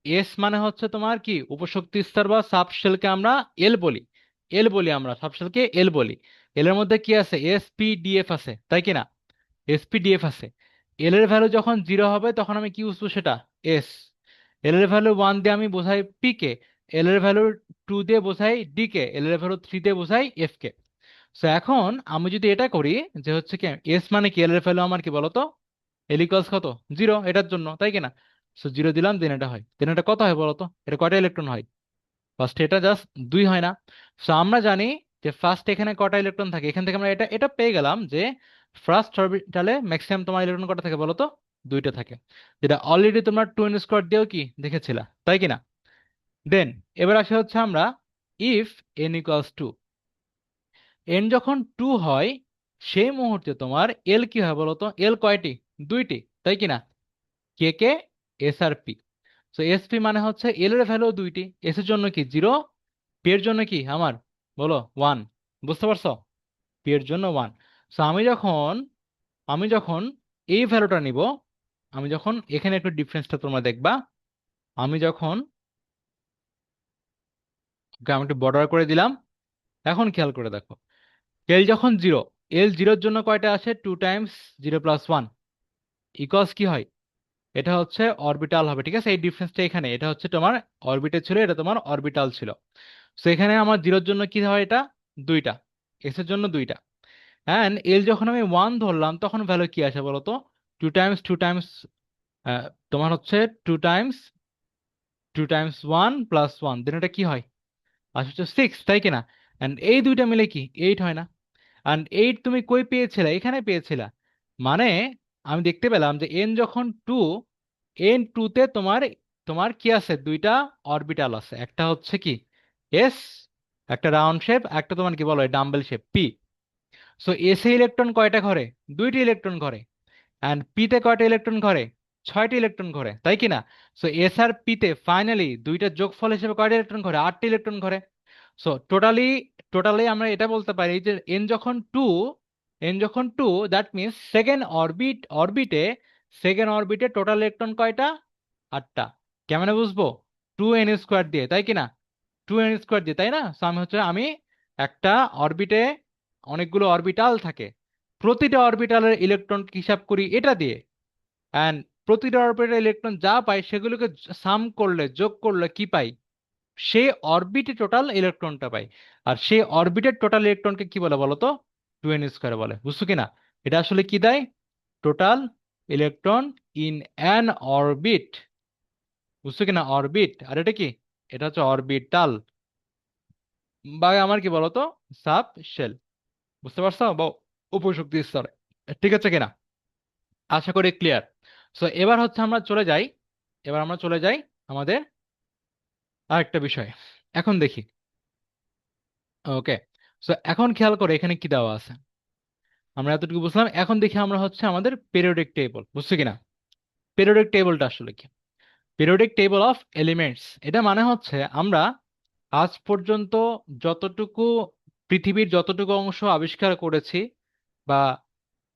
এস মানে হচ্ছে তোমার কি উপশক্তি স্তর বা সাবশেলকে আমরা এল বলি, এল বলি, আমরা সাবশেলকে এল বলি। এল এর মধ্যে কি আছে? এসপিডিএফ আছে, তাই কি না? এসপিডিএফ আছে। এল এর ভ্যালু যখন 0 হবে, তখন আমি কি বুঝবো সেটা? এস। এল এর ভ্যালু 1 দিয়ে আমি বোঝাই পি কে, এল এর ভ্যালু 2 দিয়ে বোঝাই ডি কে, এল এর ভ্যালু 3 দিয়ে বোঝাই এফ কে। তো এখন আমি যদি এটা করি, যে হচ্ছে কি এস মানে কি, এল এর ভ্যালু আমার কি বলতো? এল ইকুয়ালস কত? 0, এটার জন্য, তাই কি না? সো 0 দিলাম, দেন এটা হয়, দেন এটা কত হয় বলতো? এটা কয়টা ইলেকট্রন হয়? ফার্স্ট এটা জাস্ট 2 হয় না? সো আমরা জানি যে ফার্স্ট এখানে কটা ইলেকট্রন থাকে, এখান থেকে আমরা এটা এটা পেয়ে গেলাম যে ফার্স্ট অরবিটালে ম্যাক্সিমাম তোমার ইলেকট্রন কটা থাকে বলতো? 2টা থাকে, যেটা অলরেডি তোমরা 2n² দিয়েও কি দেখেছিলা, তাই কি না? দেন এবার আসে হচ্ছে আমরা, ইফ n = 2, এন যখন 2 হয়, সেই মুহূর্তে তোমার এল কি হয় বলতো? এল কয়টি? 2টি, তাই কি না? কে কে, এস আর পি। তো এস পি মানে হচ্ছে এল এর ভ্যালু 2টি, এস এর জন্য কি 0, পি এর জন্য কি আমার বলো 1। বুঝতে পারছো? পি এর জন্য 1। সো আমি যখন এই ভ্যালুটা নিব, আমি যখন এখানে একটু ডিফারেন্সটা তোমরা দেখবা, আমি যখন ওকে আমি একটু বর্ডার করে দিলাম, এখন খেয়াল করে দেখো, এল যখন 0, এল 0-র জন্য কয়টা আছে? 2 × 0 + 1 ইকস কি হয়? এটা হচ্ছে অরবিটাল হবে, ঠিক আছে? এই ডিফারেন্সটা এখানে, এটা হচ্ছে তোমার অরবিটে ছিল, এটা তোমার অরবিটাল ছিল। সো এখানে আমার 0-র জন্য কি হয়? এটা 2টা, এস এর জন্য 2টা। অ্যান্ড এল যখন আমি 1 ধরলাম, তখন ভ্যালু কি আসে বলো তো? 2 × 2 তোমার হচ্ছে 2 × 1 + 1, দেন এটা কি হয়? আসলে হচ্ছে 6, তাই কিনা? অ্যান্ড এই দুইটা মিলে কি 8 হয় না? অ্যান্ড 8 তুমি কই পেয়েছিলা? এখানে পেয়েছিলা। মানে আমি দেখতে পেলাম যে এন যখন 2, n2-তে তোমার তোমার কি আছে? 2টা অরবিটাল আছে, একটা হচ্ছে কি এস, একটা রাউন্ড শেপ, একটা তোমার কি বলো dumbbell shape P. So S A electron কয়টা ঘরে? 2টি ইলেকট্রন ঘরে। অ্যান্ড পিতে কয়টা ইলেকট্রন ঘরে? 6টি ইলেকট্রন ঘরে, তাই কি না? সো এস আর পিতে ফাইনালি দুইটা যোগফল হিসেবে কয়টা ইলেকট্রন ঘরে? 8টি ইলেকট্রন ঘরে। সো টোটালি টোটালি আমরা এটা বলতে পারি যে এন যখন টু, দ্যাট মিনস সেকেন্ড অরবিটে টোটাল ইলেকট্রন কয়টা? 8টা। কেমনে বুঝবো? 2n² দিয়ে, তাই কি না? 2n² দিয়ে, তাই না? সো আমি একটা অরবিটে অনেকগুলো অরবিটাল থাকে, প্রতিটা অরবিটালের ইলেকট্রন হিসাব করি এটা দিয়ে। অ্যান্ড প্রতিটা অরবিটাল ইলেকট্রন যা পাই, সেগুলোকে সাম করলে, যোগ করলে কি পাই? সেই অরবিটে টোটাল ইলেকট্রনটা পাই। আর সেই অরবিটের টোটাল ইলেকট্রনকে কি বলে বলো তো? 2n² বলে। বুঝছো কিনা? এটা আসলে কি দেয়? Total electron in an orbit. বুঝছো কিনা? অরবিট। আর এটা কি? এটা হচ্ছে অরবিটাল, বা আমার কি বলতো সাব শেল। বুঝতে পারছো? বা উপশক্তি স্তরে। ঠিক আছে কিনা? আশা করি ক্লিয়ার। সো এবার হচ্ছে আমরা চলে যাই, এবার আমরা চলে যাই আমাদের আরেকটা বিষয়। এখন দেখি, ওকে। সো এখন খেয়াল করে এখানে কি দেওয়া আছে, আমরা এতটুকু বুঝলাম। এখন দেখি আমরা হচ্ছে আমাদের পেরিওডিক টেবল। বুঝছো কিনা? পেরিওডিক টেবলটা আসলে কি? পেরিওডিক টেবল অফ এলিমেন্টস, এটা মানে হচ্ছে আমরা আজ পর্যন্ত যতটুকু পৃথিবীর যতটুকু অংশ আবিষ্কার করেছি, বা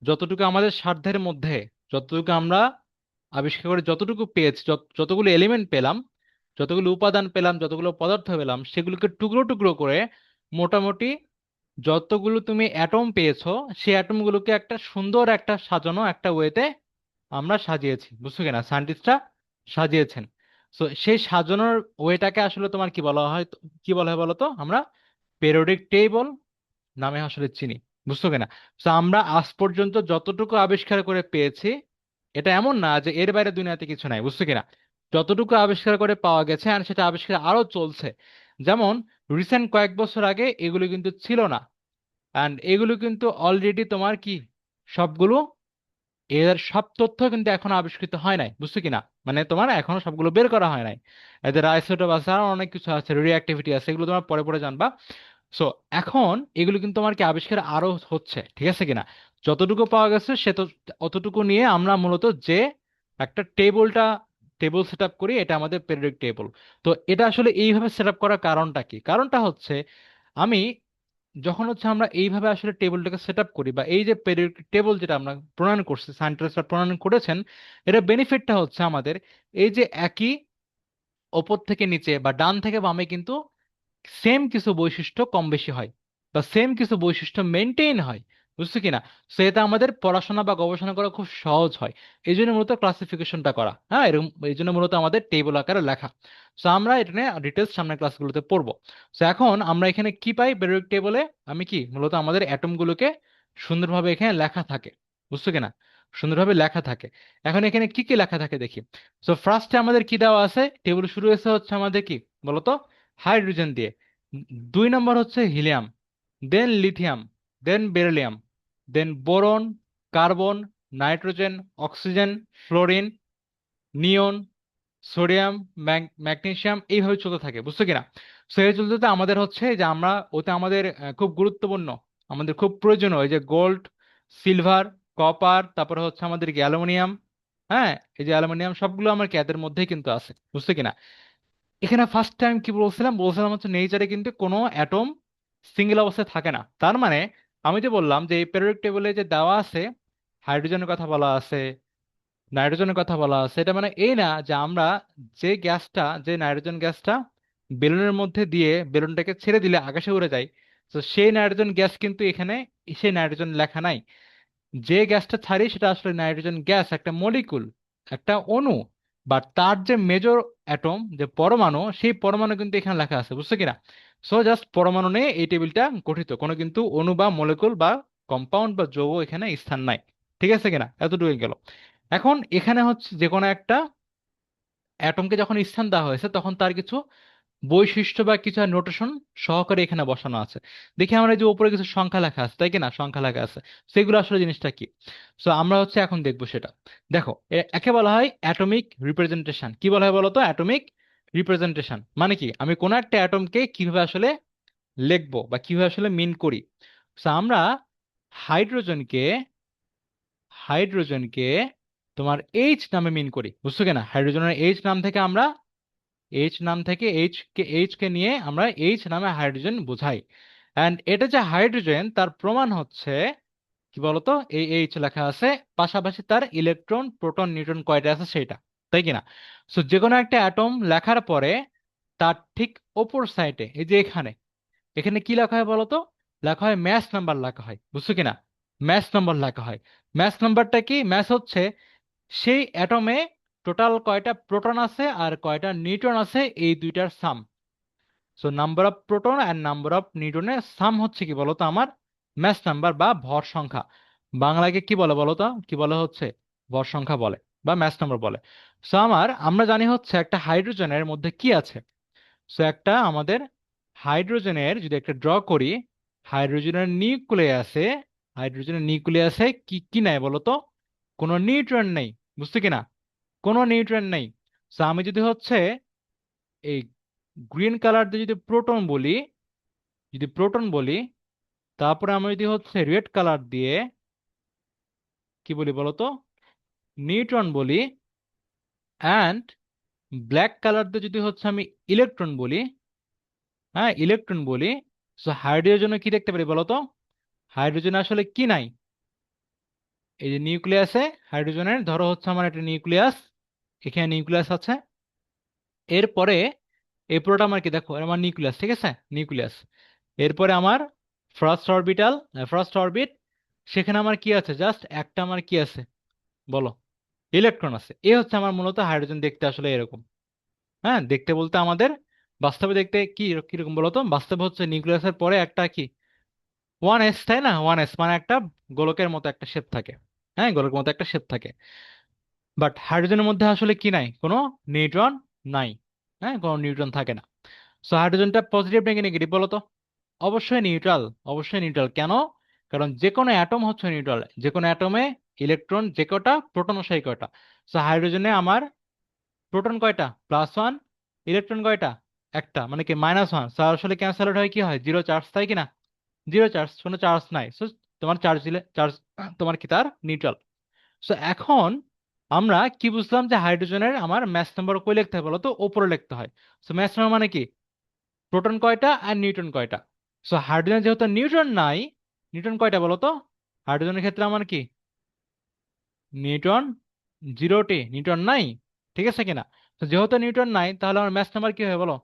যতটুকু আমাদের সাধ্যের মধ্যে, যতটুকু আমরা আবিষ্কার করে যতটুকু পেয়েছি, যতগুলো এলিমেন্ট পেলাম, যতগুলো উপাদান পেলাম, যতগুলো পদার্থ পেলাম, সেগুলোকে টুকরো টুকরো করে মোটামুটি যতগুলো তুমি অ্যাটম পেয়েছো, সেই অ্যাটমগুলোকে একটা সুন্দর একটা সাজানো একটা ওয়েতে আমরা সাজিয়েছি, বুঝছো কিনা, সায়েন্টিস্টরা সাজিয়েছেন। তো সেই সাজানোর ওয়েটাকে আসলে তোমার কি বলা হয়, কি বলা হয় বলো তো, আমরা পেরিওডিক টেবল নামে আসলে চিনি, বুঝছো কিনা। তো আমরা আজ পর্যন্ত যতটুকু আবিষ্কার করে পেয়েছি, এটা এমন না যে এর বাইরে দুনিয়াতে কিছু নাই, বুঝছো কিনা। যতটুকু আবিষ্কার করে পাওয়া গেছে আর সেটা আবিষ্কার আরো চলছে। যেমন রিসেন্ট কয়েক বছর আগে এগুলো কিন্তু ছিল না, অ্যান্ড এগুলো কিন্তু অলরেডি তোমার কি সবগুলো, এর সব তথ্য কিন্তু এখনো আবিষ্কৃত হয় নাই, বুঝছো কিনা। মানে তোমার এখনো সবগুলো বের করা হয় নাই। এদের আইসোটোপ আছে, আর অনেক কিছু আছে, রিঅ্যাক্টিভিটি আছে, এগুলো তোমার পরে পরে জানবা। সো এখন এগুলো কিন্তু তোমার কি আবিষ্কার আরো হচ্ছে, ঠিক আছে কিনা। যতটুকু পাওয়া গেছে সে তো অতটুকু নিয়ে আমরা মূলত যে একটা টেবল সেট আপ করি, এটা আমাদের পেরিয়ডিক টেবল। তো এটা আসলে এইভাবে সেট আপ করার কারণটা কি? কারণটা হচ্ছে আমি যখন হচ্ছে আমরা এইভাবে আসলে টেবিলটাকে সেট আপ করি, বা এই যে পেরিয়ডিক টেবল যেটা আমরা প্রণয়ন করছি, সায়েন্টিস্টরা প্রণয়ন করেছেন, এটা বেনিফিটটা হচ্ছে আমাদের এই যে একই ওপর থেকে নিচে বা ডান থেকে বামে কিন্তু সেম কিছু বৈশিষ্ট্য কম বেশি হয়, বা সেম কিছু বৈশিষ্ট্য মেনটেন হয়, বুঝছো কিনা। সো এটা আমাদের পড়াশোনা বা গবেষণা করা খুব সহজ হয়। এই জন্য মূলত ক্লাসিফিকেশনটা করা, হ্যাঁ, এরকম এই জন্য মূলত আমাদের টেবিল আকারে লেখা। সো আমরা এটা নিয়ে ডিটেলস সামনের ক্লাসগুলোতে পড়বো। সো এখন আমরা এখানে কি পাই পেরিয়ডিক টেবলে, আমি কি মূলত আমাদের অ্যাটমগুলোকে সুন্দরভাবে এখানে লেখা থাকে, বুঝছো কিনা, সুন্দরভাবে লেখা থাকে। এখন এখানে কি কি লেখা থাকে দেখি। সো ফার্স্টে আমাদের কি দেওয়া আছে, টেবিল শুরু হয়েছে হচ্ছে আমাদের কি বলতো, হাইড্রোজেন দিয়ে। 2 নম্বর হচ্ছে helium, then lithium, then beryllium, then boron, carbon, nitrogen, oxygen, fluorine, neon, sodium, magnesium, এইভাবে চলতে থাকে, বুঝছো কিনা। সো এই চলতে চলতে আমাদের হচ্ছে যে আমরা ওতে আমাদের খুব গুরুত্বপূর্ণ, আমাদের খুব প্রয়োজনীয় এই যে গোল্ড, সিলভার, কপার, তারপরে হচ্ছে আমাদের কি অ্যালুমিনিয়াম, হ্যাঁ, এই যে অ্যালুমিনিয়াম সবগুলো আমার ক্যাদের মধ্যেই কিন্তু আছে, বুঝছো কিনা। এখানে ফার্স্ট টাইম কি বলছিলাম, হচ্ছে নেচারে কিন্তু কোনো অ্যাটম সিঙ্গেল অবস্থায় থাকে না। তার মানে আমি যে বললাম যে এই পেরিয়ডিক টেবলে যে দেওয়া আছে, হাইড্রোজেনের কথা বলা আছে, নাইট্রোজেনের কথা বলা আছে, এটা মানে এই না যে আমরা যে নাইট্রোজেন গ্যাসটা বেলুনের মধ্যে দিয়ে বেলুনটাকে ছেড়ে দিলে আকাশে উড়ে যায়, তো সেই নাইট্রোজেন গ্যাস কিন্তু এখানে সেই নাইট্রোজেন লেখা নাই। যে গ্যাসটা ছাড়ি সেটা আসলে নাইট্রোজেন গ্যাস, একটা মলিকুল, একটা অণু, বা তার যে মেজর অ্যাটম, যে পরমাণু, সেই পরমাণু কিন্তু এখানে লেখা আছে, বুঝছো কিনা। সো জাস্ট পরমাণু নিয়ে এই টেবিলটা গঠিত, কোনো কিন্তু অণু বা মলিকুল বা কম্পাউন্ড বা যৌগ এখানে স্থান নাই, ঠিক আছে কিনা, এতটুকু গেল। এখন এখানে হচ্ছে যে কোনো একটা অ্যাটমকে যখন স্থান দেওয়া হয়েছে, তখন তার কিছু বৈশিষ্ট্য বা কিছু নোটেশন সহকারে এখানে বসানো আছে। দেখি আমরা এই যে উপরে কিছু সংখ্যা লেখা আছে, তাই কি না, সংখ্যা লেখা আছে, সেগুলো আসলে জিনিসটা কি। সো আমরা হচ্ছে এখন দেখবো সেটা। দেখো, একে বলা হয় অ্যাটমিক রিপ্রেজেন্টেশন। কি বলা হয় বলতো, অ্যাটমিক রিপ্রেজেন্টেশন মানে কি, আমি কোনো একটা অ্যাটমকে কিভাবে আসলে লিখবো বা কিভাবে আসলে মিন করি। সো আমরা হাইড্রোজেনকে হাইড্রোজেনকে তোমার এইচ নামে মিন করি, বুঝছো কিনা। হাইড্রোজেনের এইচ নাম থেকে এইচ কে নিয়ে আমরা এইচ নামে হাইড্রোজেন বোঝাই। অ্যান্ড এটা যে হাইড্রোজেন, তার প্রমাণ হচ্ছে কি বলতো, এই এইচ লেখা আছে, পাশাপাশি তার ইলেকট্রন, প্রোটন, নিউট্রন কয়টা আছে সেটা, তাই কিনা। সো যে কোনো একটা অ্যাটম লেখার পরে তার ঠিক ওপর সাইডে এই যে এখানে, এখানে কি লেখা হয় বলতো, লেখা হয় ম্যাচ নাম্বার লেখা হয়, বুঝছো কিনা। ম্যাচ নাম্বার লেখা হয়। ম্যাচ নাম্বারটা কি, ম্যাচ হচ্ছে সেই অ্যাটমে টোটাল কয়টা প্রোটন আছে আর কয়টা নিউট্রন আছে, এই দুইটার sum. So number of proton and number of নিউটনের সাম হচ্ছে কি বলতো আমার ম্যাচ নাম্বার বা ভর সংখ্যা। বাংলাকে কি বলে বলতো, কি বলে হচ্ছে ভর সংখ্যা বলে বা ম্যাচ নাম্বার বলে। সো আমরা জানি হচ্ছে একটা হাইড্রোজেনের মধ্যে কি আছে। সো একটা আমাদের হাইড্রোজেনের যদি একটা ড্র করি, হাইড্রোজেনের নিউক্লিয়াসে হাইড্রোজেনের নিউক্লিয়াসে কি কি নাই বলতো, কোনো নিউট্রন নেই, বুঝছো কিনা, কোনো নিউট্রন নেই। সো আমি যদি হচ্ছে এই গ্রিন কালার দিয়ে যদি প্রোটন বলি, তারপরে আমি যদি হচ্ছে রেড কালার দিয়ে কি বলি বলতো, নিউট্রন বলি, অ্যান্ড ব্ল্যাক কালার দিয়ে যদি হচ্ছে আমি ইলেকট্রন বলি, হ্যাঁ, ইলেকট্রন বলি। সো হাইড্রোজেনে কি দেখতে পারি বলো তো? হাইড্রোজেন আসলে কি নাই? এই যে নিউক্লিয়াসে হাইড্রোজেনের, ধরো হচ্ছে আমার একটা নিউক্লিয়াস, এখানে নিউক্লিয়াস আছে। এরপরে এই পুরোটা আমার কি, দেখো এটা আমার নিউক্লিয়াস, ঠিক আছে, নিউক্লিয়াস। এরপরে আমার ফার্স্ট অরবিটাল, ফার্স্ট অরবিট, সেখানে আমার কি আছে, জাস্ট একটা আমার কি আছে বলো, ইলেকট্রন আছে। এ হচ্ছে আমার মূলত হাইড্রোজেন দেখতে আসলে এরকম। হ্যাঁ, দেখতে বলতে আমাদের বাস্তবে দেখতে কি কিরকম বলতো, বাস্তবে হচ্ছে নিউক্লিয়াসের পরে একটা কি, 1s, তাই না? 1s মানে একটা গোলকের মতো একটা শেপ থাকে। হ্যাঁ, গোলকের মতো একটা শেপ থাকে। বাট হাইড্রোজেনের মধ্যে আসলে কি নাই, কোনো নিউট্রন নাই। হ্যাঁ, কোনো নিউট্রন থাকে না। সো হাইড্রোজেনটা পজিটিভ নাকি নেগেটিভ বলো তো? অবশ্যই নিউট্রাল, অবশ্যই নিউট্রাল। কেন? কারণ যে কোনো অ্যাটম হচ্ছে নিউট্রাল, যে কোনো অ্যাটমে ইলেকট্রন যে কটা, প্রোটন ও সেই কটা। সো হাইড্রোজেনে আমার প্রোটন কয়টা, +1, ইলেকট্রন কয়টা, একটা, মানে কি -1। সো আসলে ক্যান্সেল আউট হয়, কি হয়, জিরো চার্জ, তাই কি না? জিরো চার্জ, কোনো চার্জ নাই। সো তোমার চার্জ দিলে চার্জ, তোমার কি তার নিউট্রাল। সো এখন আমরা কি বুঝলাম, যে হাইড্রোজেনের আমার ম্যাস নাম্বার কই লিখতে হয় বলো তো? উপরে লিখতে হয়। সো ম্যাস নাম্বার মানে কি, প্রোটন কয়টা আর নিউট্রন কয়টা। সো হাইড্রোজেন যেহেতু নিউট্রন নাই, নিউট্রন কয়টা বলো তো? হাইড্রোজেনের ক্ষেত্রে আমার কি, নিউট্রন জিরোটি, নিউট্রন নাই, ঠিক আছে কিনা? তো যেহেতু নিউট্রন নাই, তাহলে আমার ম্যাচ নাম্বার কি হয় বলো?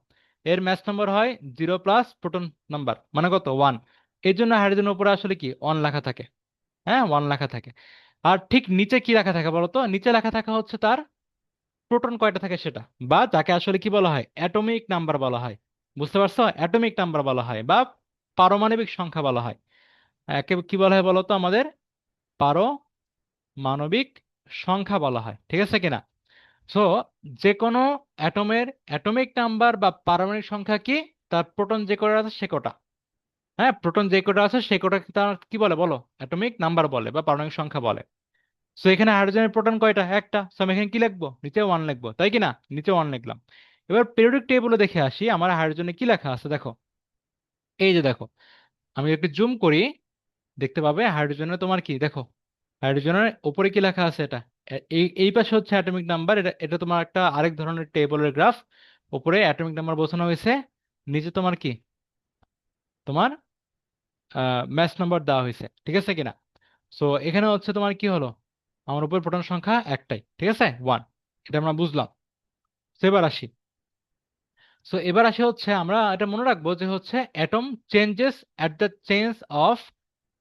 এর ম্যাচ নাম্বার হয় জিরো প্লাস প্রোটন নাম্বার, মানে কত, 1। এই জন্য হাইড্রোজেনের উপরে আসলে কি 1 লেখা থাকে। হ্যাঁ, 1 লেখা থাকে। আর ঠিক নিচে কি লেখা থাকে বলো তো? নিচে লেখা থাকা হচ্ছে তার প্রোটন কয়টা থাকে সেটা, বা যাকে আসলে কি বলা হয়, অ্যাটমিক নাম্বার বলা হয়। বুঝতে পারছো? অ্যাটমিক নাম্বার বলা হয়, বা পারমাণবিক সংখ্যা বলা হয়। একে কি বলা হয় বলো তো আমাদের? পারমাণবিক সংখ্যা বলা হয়, ঠিক আছে কিনা? সো যে কোনো অ্যাটমের অ্যাটমিক নাম্বার বা পারমাণবিক সংখ্যা কি, তার প্রোটন যে কটা আছে সে কটা। হ্যাঁ, প্রোটন যে কটা আছে সে কটা তার কি বলে বলো? অ্যাটমিক নাম্বার বলে বা পারমাণবিক সংখ্যা বলে। সো এখানে হাইড্রোজেনের প্রোটন কয়টা, একটা। সো আমি এখানে কি লিখবো, নিচে 1 লিখবো, তাই কি না? নিচে 1 লিখলাম। এবার পিরিয়ডিক টেবিলে দেখে আসি আমার হাইড্রোজেনে কি লেখা আছে, দেখো। এই যে দেখো, আমি একটু জুম করি, দেখতে পাবে হাইড্রোজেনে তোমার কি, দেখো, হাইড্রোজেনের উপরে কি লেখা আছে এটা। এই পাশে হচ্ছে অ্যাটমিক নাম্বার, এটা এটা তোমার একটা আরেক ধরনের টেবলের গ্রাফ। উপরে অ্যাটমিক নাম্বার বোঝানো হয়েছে, নিচে তোমার কি, তোমার ম্যাচ নাম্বার দেওয়া হয়েছে, ঠিক আছে কিনা? সো এখানে হচ্ছে তোমার কি হলো, আমার উপরে প্রোটন সংখ্যা একটাই, ঠিক আছে, 1। এটা আমরা বুঝলাম। তো এবার আসি হচ্ছে, আমরা এটা মনে রাখবো যে হচ্ছে atom changes at the change of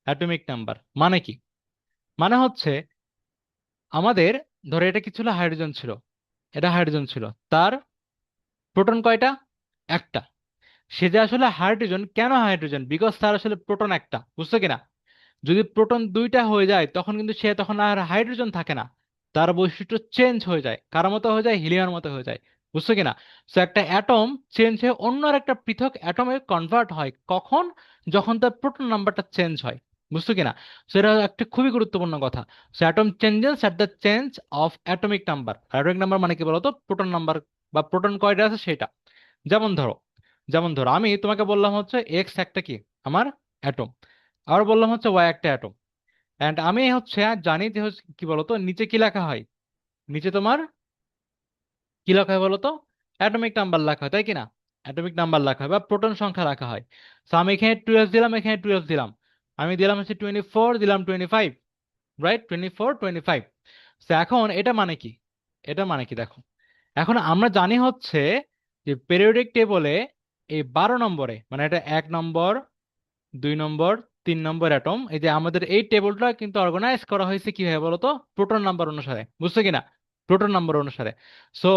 atomic number. মানে কি? মানে হচ্ছে আমাদের, ধরো এটা কি ছিল, হাইড্রোজেন ছিল, এটা হাইড্রোজেন ছিল, তার প্রোটন কয়টা, একটা। সে যে আসলে হাইড্রোজেন, কেন হাইড্রোজেন, বিকজ তার আসলে প্রোটন একটা, বুঝছো কিনা? যদি প্রোটন দুইটা হয়ে যায়, তখন কিন্তু সে তখন আর হাইড্রোজেন থাকে না, তার বৈশিষ্ট্য চেঞ্জ হয়ে যায়, কার মতো হয়ে যায়, হিলিয়ামের মতো হয়ে যায়। বুঝছো কিনা? সো একটা অ্যাটম চেঞ্জ হয়ে অন্য আর একটা পৃথক অ্যাটমে কনভার্ট হয় কখন, যখন তার প্রোটন নাম্বারটা চেঞ্জ হয়। বুঝছো কিনা? সো এটা একটা খুবই গুরুত্বপূর্ণ কথা। So atom changes at the change of atomic number. Atomic number মানে কি বলতো? প্রোটন নাম্বার, বা প্রোটন কয়টা আছে সেটা। যেমন ধরো, আমি তোমাকে বললাম হচ্ছে এক্স একটা কি, আমার অ্যাটম। আর বললাম হচ্ছে ওয়াই একটা অ্যাটম। এন্ড আমি হচ্ছে আর জানি যে কি বলতো, নিচে কি লেখা হয়, নিচে তোমার কি লেখা হয় বলতো? অ্যাটমিক নাম্বার লেখা হয়, তাই কি না? অ্যাটমিক নাম্বার লেখা হয় বা প্রোটন সংখ্যা রাখা হয়। তো আমি এখানে 12 দিলাম, এখানে 12 দিলাম, আমি দিলাম হচ্ছে 24, দিলাম 25, রাইট, 24, 25। তো এখন এটা মানে কি, এটা মানে কি দেখো, এখন আমরা জানি হচ্ছে যে পেরিওডিক টেবলে এই 12 নম্বরে, মানে এটা 1 নম্বর, 2 নম্বর, 3 নম্বর অ্যাটম, এই যে আমাদের এই টেবিলটা কিন্তু অর্গানাইজ করা হয়েছে কিভাবে বলতো? প্রোটন নাম্বার অনুসারে, বুঝছো কিনা? প্রোটন নাম্বার অনুসারে। সো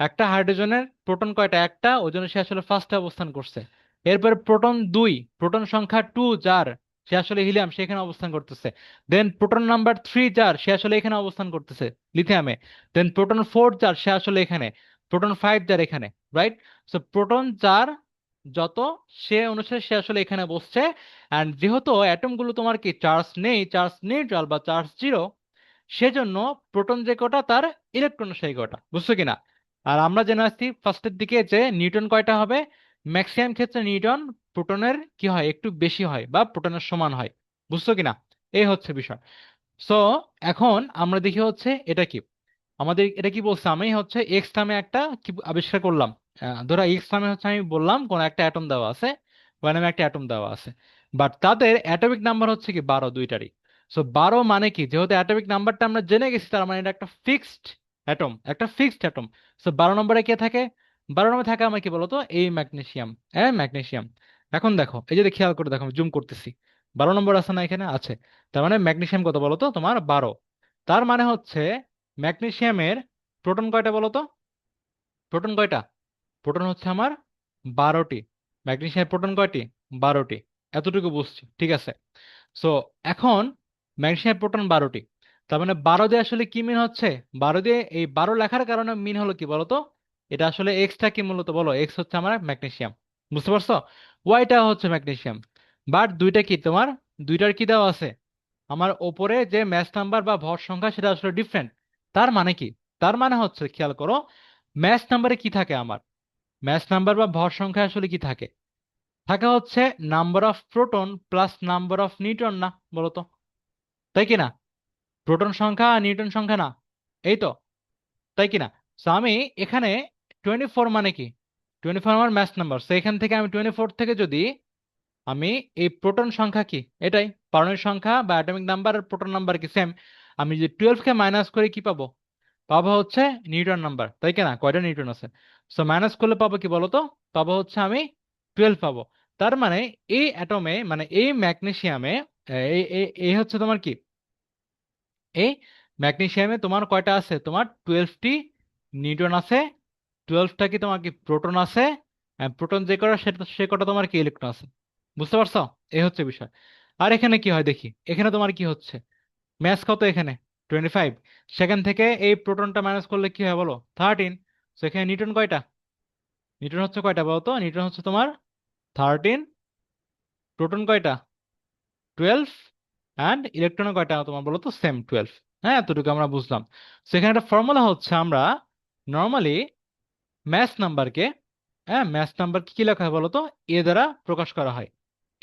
একটা হাইড্রোজেনের প্রোটন কয়টা, একটা, ওই জন্য সে আসলে ফার্স্টে অবস্থান করছে। এরপরে প্রোটন 2, প্রোটন সংখ্যা 2 যার, সে আসলে হিলিয়াম, সে এখানে অবস্থান করতেছে। দেন প্রোটন নাম্বার 3 যার, সে আসলে এখানে অবস্থান করতেছে, লিথিয়ামে। দেন প্রোটন 4 যার, সে আসলে এখানে। প্রোটন 5 যার এখানে, রাইট? সো প্রোটন যার যত, সে অনুসারে সে আসলে এখানে বসছে। অ্যান্ড যেহেতু অ্যাটম গুলো তোমার কি চার্জ নেই, চার্জ নিউট্রাল বা চার্জ জিরো, সেজন্য প্রোটন যে কটা, তার ইলেকট্রন সেই কটা, বুঝছো কিনা? আর আমরা জেনে আসছি ফার্স্টের দিকে যে নিউটন কয়টা হবে, ম্যাক্সিমাম ক্ষেত্রে নিউটন প্রোটনের কি হয়, একটু বেশি হয় বা প্রোটনের সমান হয়। বুঝছো কিনা? এই হচ্ছে বিষয়। সো এখন আমরা দেখি হচ্ছে এটা কি, আমাদের এটা কি বলছে, আমি হচ্ছে এক্স নামে একটা কি আবিষ্কার করলাম। ধরো এক্স নামে হচ্ছে আমি বললাম কোন একটা অ্যাটম দেওয়া আছে, ওয়াই নামে একটা অ্যাটম দেওয়া আছে, বাট তাদের অ্যাটমিক নাম্বার হচ্ছে কি 12 দুইটারই। সো 12 মানে কি, যেহেতু অ্যাটমিক নাম্বারটা আমরা জেনে গেছি, তার মানে এটা একটা ফিক্সড অ্যাটম, একটা ফিক্সড অ্যাটম। সো 12 নম্বরে কে থাকে? 12 নম্বরে থাকে আমার কি বলতো, এই ম্যাগনেসিয়াম। হ্যাঁ, ম্যাগনেসিয়াম। এখন দেখো, এই যদি খেয়াল করে দেখো, আমি জুম করতেছি, 12 নম্বর আছে না এখানে আছে, তার মানে ম্যাগনেসিয়াম কত বলতো তোমার 12। তার মানে হচ্ছে ম্যাগনেসিয়ামের প্রোটন কয়টা বলতো? প্রোটন কয়টা? প্রোটন হচ্ছে আমার 12টি। ম্যাগনেসিয়ামের প্রোটন কয়টি? 12টি। এতটুকু বুঝছি, ঠিক আছে। সো এখন ম্যাগনেসিয়ামের প্রোটন 12টি, তার মানে 12 দিয়ে আসলে কি মিন হচ্ছে? 12 দিয়ে এই 12 লেখার কারণে মিন হলো কি বলতো, এটা আসলে এক্সটা কি মূলত বলো, এক্স হচ্ছে আমার ম্যাগনেসিয়াম। বুঝতে পারছো? ওয়াইটা হচ্ছে ম্যাগনেসিয়াম। বাট দুইটা কি তোমার, দুইটার কি দেওয়া আছে, আমার ওপরে যে ম্যাচ নাম্বার বা ভর সংখ্যা সেটা আসলে ডিফারেন্ট। তার মানে কি? তার মানে হচ্ছে খেয়াল করো, ম্যাচ নাম্বারে কি থাকে আমার, ম্যাচ নাম্বার বা ভর সংখ্যা আসলে কি থাকে? থাকে হচ্ছে number of proton plus number of neutron, না বলতো? তাই কি না? প্রোটন সংখ্যা আর নিউটন সংখ্যা না, এই তো, তাই কি না? সো আমি এখানে 24 মানে কি, 24 আমার ম্যাচ নাম্বার, সো এখান থেকে আমি 24 থেকে যদি আমি এই প্রোটন সংখ্যা কি, এটাই পারমাণবিক সংখ্যা বা অ্যাটমিক নাম্বার আর প্রোটন নাম্বার কি সেম, আমি যদি 12 কে মাইনাস করে কি পাবো, পাবো হচ্ছে নিউটন নাম্বার, তাই কি না? কয়টা নিউটন আছে? সো মাইনাস করলে পাবো কি বলতো, পাবো হচ্ছে আমি 12 পাবো। তার মানে এই অ্যাটমে, মানে এই ম্যাগনেসিয়ামে, এই এই এই হচ্ছে তোমার কি, এই ম্যাগনেসিয়ামে তোমার কয়টা আছে, তোমার 12টি নিউটন আছে। 12টা কি তোমার কি প্রোটন আছে, প্রোটন যে কটা সেটা সে কটা তোমার কি ইলেকট্রন আছে। বুঝতে পারছো? এই হচ্ছে বিষয়। আর এখানে কি হয় দেখি, এখানে তোমার কি হচ্ছে, ম্যাথ কত এখানে, 25। সেখান থেকে এই প্রোটনটা মাইনাস করলে কি হয় বলো, 13। তো এখানে নিউটন কয়টা, নিউটন হচ্ছে কয়টা বলো তো, নিউটন হচ্ছে তোমার 13, প্রোটন কয়টা 12, অ্যান্ড ইলেকট্রন কয়টা তোমার বলো তো, সেম 12। হ্যাঁ, এতটুকু আমরা বুঝলাম। সেখানে একটা ফর্মুলা হচ্ছে, আমরা নর্মালি ম্যাথ নাম্বারকে, হ্যাঁ ম্যাথ নাম্বারকে কি লেখা হয় বলো তো, এ দ্বারা প্রকাশ করা হয়,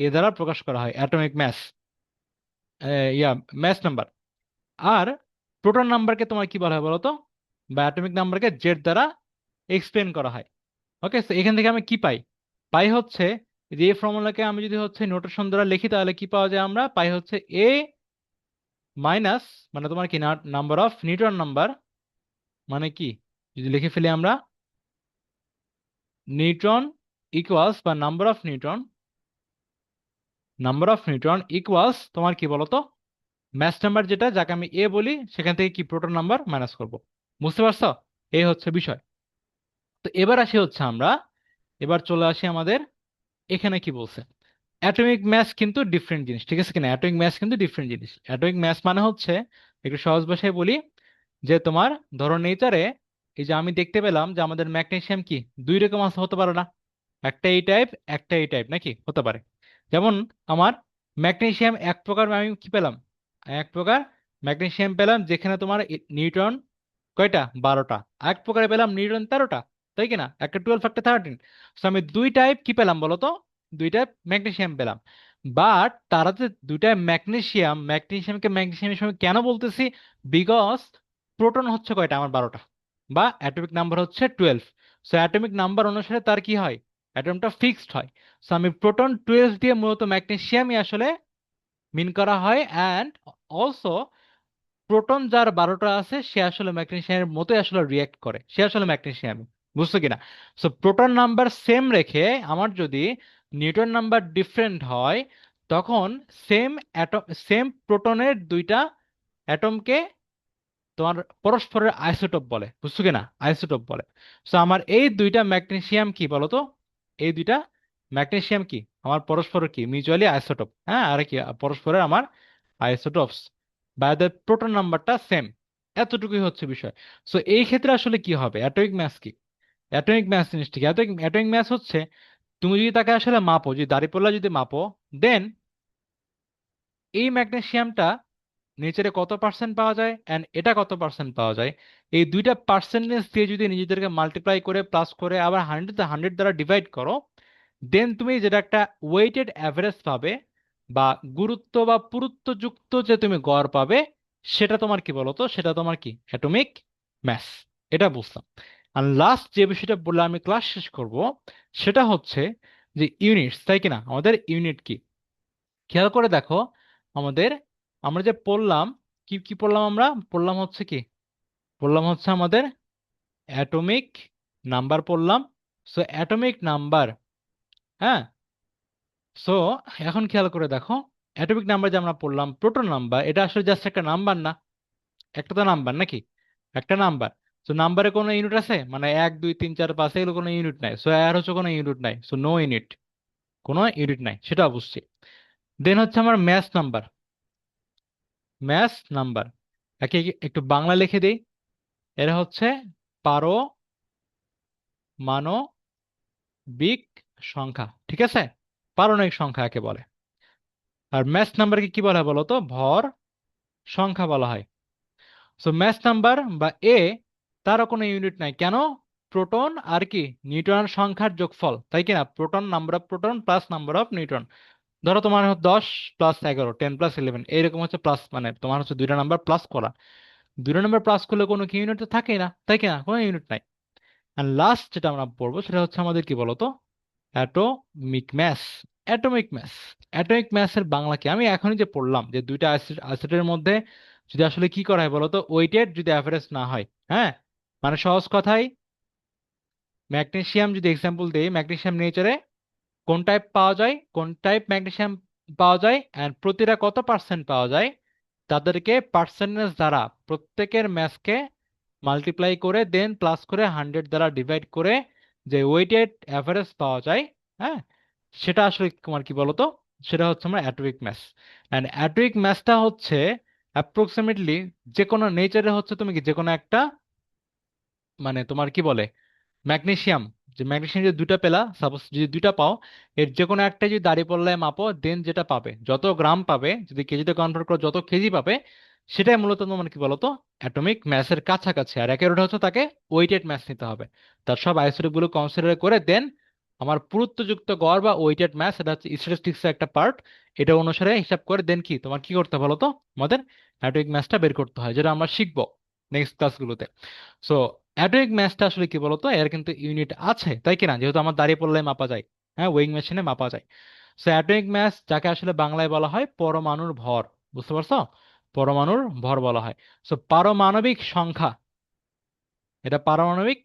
এ দ্বারা প্রকাশ করা হয় অ্যাটমিক ম্যাথ, ইয়া ম্যাথ নাম্বার। আর প্রোটন নাম্বারকে তোমার কি বলা হয় বলতো, বা অ্যাটমিক নাম্বারকে জেড দ্বারা এক্সপ্লেন করা হয়। ওকে, তো এখান থেকে আমি কি পাই, পাই হচ্ছে যে এই ফর্মুলাকে আমি যদি হচ্ছে নোটেশন দ্বারা লিখি, তাহলে কি পাওয়া যায়, আমরা পাই হচ্ছে এ মাইনাস, মানে তোমার কি নাম্বার অফ নিউটন নাম্বার, মানে কি যদি লিখে ফেলি আমরা, নিউটন ইকুয়ালস, বা নাম্বার অফ নিউটন ইকুয়ালস তোমার কি বলতো, ম্যাচ নাম্বার যেটা, যাকে আমি এ বলি, সেখান থেকে কি প্রোটন নাম্বার মাইনাস করব। বুঝতে পারছো? এই হচ্ছে বিষয়। তো এবার আসি হচ্ছে আমরা, এবার চলে আসি আমাদের এখানে কি বলছে, অ্যাটমিক ম্যাস কিন্তু ডিফারেন্ট জিনিস, ঠিক আছে কিনা? অ্যাটমিক ম্যাস কিন্তু ডিফারেন্ট জিনিস। অ্যাটমিক ম্যাস মানে হচ্ছে, একটু সহজ ভাষায় বলি, যে তোমার ধরো নেচারে, এই যে আমি দেখতে পেলাম যে আমাদের ম্যাগনেসিয়াম কি দুই রকম আছে, হতে পারে না? একটা এই টাইপ, একটা এই টাইপ, নাকি হতে পারে? যেমন আমার ম্যাগনেসিয়াম এক প্রকার, আমি কি পেলাম, এক প্রকার ম্যাগনেসিয়াম পেলাম যেখানে তোমার নিউট্রন কয়টা, 12টা। এক প্রকারে পেলাম নিউট্রন 13টা, তাই কিনা? একটা 12, একটা 13। তো আমি দুই টাইপ কি পেলাম বলতো, দুই টাইপ ম্যাগনেসিয়াম পেলাম। বাট তারা যে দুইটা ম্যাগনেসিয়াম, ম্যাগনেসিয়ামকে ম্যাগনেসিয়ামের সঙ্গে কেন বলতেছি, বিকজ প্রোটন হচ্ছে কয়টা আমার 12টা, বা অ্যাটমিক নাম্বার হচ্ছে 12। সো অ্যাটমিক নাম্বার অনুসারে তার কি হয়, অ্যাটমটা ফিক্সড হয়। সো আমি প্রোটন 12 দিয়ে মূলত ম্যাগনেসিয়ামই আসলে মিন করা হয়। অ্যান্ড অলসো প্রোটন যার 12টা আছে, সে আসলে ম্যাগনেসিয়ামের মতোই আসলে রিয়েক্ট করে, সে আসলে ম্যাগনেসিয়াম। বুঝছো কিনা? সো প্রোটন নাম্বার সেম রেখে আমার যদি নিউটন নাম্বার ডিফারেন্ট হয়, তখন সেম অ্যাটম, সেম প্রোটনের দুইটা অ্যাটমকে তোমার পরস্পরের আইসোটোপ বলে। বুঝছো কিনা? আইসোটোপ বলে। সো আমার এই দুইটা ম্যাগনেসিয়াম কি বলতো, এই দুইটা ম্যাগনেসিয়াম কি আমার পরস্পরের কি মিউচুয়ালি আইসোটোপ, হ্যাঁ, আর কি পরস্পরের আমার আইসোটোপস, বাই দ্য প্রোটন নাম্বারটা সেম। এতটুকুই হচ্ছে বিষয়। সো এই ক্ষেত্রে আসলে কি হবে, অ্যাটমিক ম্যাস কি, অ্যাটমিক ম্যাস জিনিসটা কি, অ্যাটমিক ম্যাস হচ্ছে, তুমি যদি তাকে আসলে মাপো, যদি দাঁড়িপাল্লা যদি মাপো, দেন এই ম্যাগনেসিয়ামটা নেচারে কত পার্সেন্ট পাওয়া যায় অ্যান্ড এটা কত পার্সেন্ট পাওয়া যায়, এই দুইটা পার্সেন্টেজ দিয়ে যদি নিজেদেরকে মাল্টিপ্লাই করে প্লাস করে আবার 100 দ্বারা ডিভাইড করো, দেন তুমি যেটা একটা ওয়েটেড অ্যাভারেজ পাবে, বা গুরুত্ব বা পুরুত্বযুক্ত যে তুমি গড় পাবে, সেটা তোমার কি বলতো, সেটা তোমার কি অ্যাটমিক ম্যাস। এটা বুঝলাম। আর লাস্ট যে বিষয়টা বলে আমি ক্লাস শেষ করব, সেটা হচ্ছে যে ইউনিটস, তাই কিনা? আমাদের ইউনিট কি, খেয়াল করে দেখো। আমাদের, আমরা যে পড়লাম, কি কি পড়লাম? আমরা পড়লাম হচ্ছে কি, পড়লাম হচ্ছে আমাদের অ্যাটমিক নাম্বার পড়লাম। সো অ্যাটমিক নাম্বার, হ্যাঁ। সো এখন খেয়াল করে দেখো, অ্যাটমিক নাম্বার যে আমরা পড়লাম, প্রোটন নাম্বার, এটা আসলে জাস্ট একটা নাম্বার না? একটা তো নাম্বার নাকি, একটা নাম্বার। সো নাম্বারে কোনো ইউনিট আছে? মানে 1 2 3 4 5 এগুলো কোনো ইউনিট নাই। সো এর হচ্ছে কোনো ইউনিট নাই, সো নো ইউনিট, কোনো ইউনিট নাই, সেটা অবশ্যই। দেন হচ্ছে আমার ম্যাথ নাম্বার। ম্যাথ নাম্বার একে একে একটু বাংলা লিখে দিই। এরা হচ্ছে পারমাণবিক সংখ্যা, ঠিক আছে? পারমাণবিক সংখ্যা একে বলে। আর ম্যাথ নাম্বারকে কি বলা হয় বলো তো? ভর সংখ্যা বলা হয়। সো ম্যাথ নাম্বার বা এ, তারও কোনো ইউনিট নাই। কেন? প্রোটন আর কি নিউট্রন সংখ্যার যোগফল, তাই কিনা? Proton, number of proton plus number of neutron. ধরো তোমার 10 + 11, 10 + 11, এইরকম হচ্ছে প্লাস, মানে তোমার হচ্ছে দুইটা নাম্বার প্লাস করা। দুইটা নাম্বার প্লাস করলে কোনো কি ইউনিট তো থাকেই না, তাই কিনা? কোনো ইউনিট নাই। আর লাস্ট যেটা আমরা পড়বো সেটা হচ্ছে আমাদের কি বলতো? Atomic mass. Atomic mass. Atomic ম্যাসের বাংলা কি? আমি এখনই যে পড়লাম যে দুইটা অ্যাসিডের মধ্যে যদি আসলে কি করা হয় বলতো, ওয়েটেড যদি অ্যাভারেজ না হয়, হ্যাঁ, মানে সহজ কথায়, ম্যাগনেসিয়াম যদি এক্সাম্পল দেই, ম্যাগনেসিয়াম নেচারে কোন টাইপ পাওয়া যায়, কোন টাইপ ম্যাগনেসিয়াম পাওয়া যায়, অ্যান্ড প্রতিটা কত পার্সেন্ট পাওয়া যায়, তাদেরকে পার্সেন্টেজ দ্বারা প্রত্যেকের ম্যাসকে মাল্টিপ্লাই করে দেন প্লাস করে 100 দ্বারা ডিভাইড করে যে ওয়েটেড অ্যাভারেজ পাওয়া যায়, হ্যাঁ, সেটা আসলে তোমার কি বলতো? সেটা হচ্ছে আমার অ্যাটমিক ম্যাস। অ্যান্ড অ্যাটমিক ম্যাসটা হচ্ছে অ্যাপ্রক্সিমেটলি যে কোনো নেচারে হচ্ছে, তুমি কি যে কোনো একটা, মানে তোমার কি বলে, ম্যাগনেসিয়াম, যে ম্যাগনেসিয়াম যে দুটা পেলা, সাপোজ যদি দুইটা পাও, এর যে কোনো একটা যদি দাঁড়িপাল্লায় মাপো, দেন যেটা পাবে, যত গ্রাম পাবে, যদি কেজিতে কনভার্ট করো যত কেজি পাবে, সেটাই মূলত তোমার কি বলতো? অ্যাটমিক ম্যাসের কাছাকাছি। আর একের ওটা হচ্ছে তাকে ওয়েটেড ম্যাস নিতে হবে, তার সব আইসোটোপ গুলো কনসিডার করে দেন আমার পুরুত্বযুক্ত গড় বা ওয়েটেড ম্যাস, এটা হচ্ছে স্ট্যাটিস্টিক্সের একটা পার্ট, এটা অনুসারে হিসাব করে দেন কি তোমার কি করতে হবে বলতো? আমাদের অ্যাটমিক ম্যাসটা বের করতে হয়, যেটা আমরা শিখবো নেক্সট ক্লাসগুলোতে। সো অ্যাটমিক ম্যাসটা আসলে কি বলতো? এর কিন্তু ইউনিট আছে, তাই কিনা? যেহেতু আমার দাঁড়িয়ে পড়লে মাপা যায়, হ্যাঁ, ওয়েইং মেশিনে মাপা যায়। সো অ্যাটমিক ম্যাস যাকে আসলে বাংলায় বলা হয় পরমাণুর ভর, বুঝতে পারছো? পরমাণুর ভর বলা হয়। সো পারমাণবিক সংখ্যা, এটা পারমাণবিক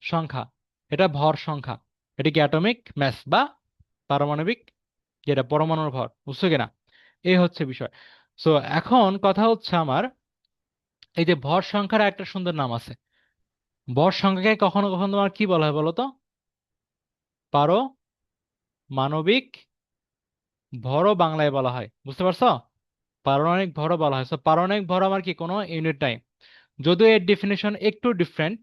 সংখ্যা, এটা ভর সংখ্যা, এটা কি অ্যাটমিক ম্যাস বা পারমাণবিক, যেটা পরমাণুর ভর, বুঝছো কিনা? এই হচ্ছে বিষয়। সো এখন কথা হচ্ছে আমার, এই যে ভর সংখ্যার একটা সুন্দর নাম আছে। ভর সংখ্যাকে কখনো কখনো তোমার কি বলা হয় বলো তো? পারমাণবিক ভরও বাংলায় বলা হয়, বুঝতে পারছো? পারমাণবিক ভরও বলা হয়। সো পারমাণবিক ভর আমার কি কোনো ইউনিট নাই, যদিও এর ডেফিনেশন একটু ডিফারেন্ট,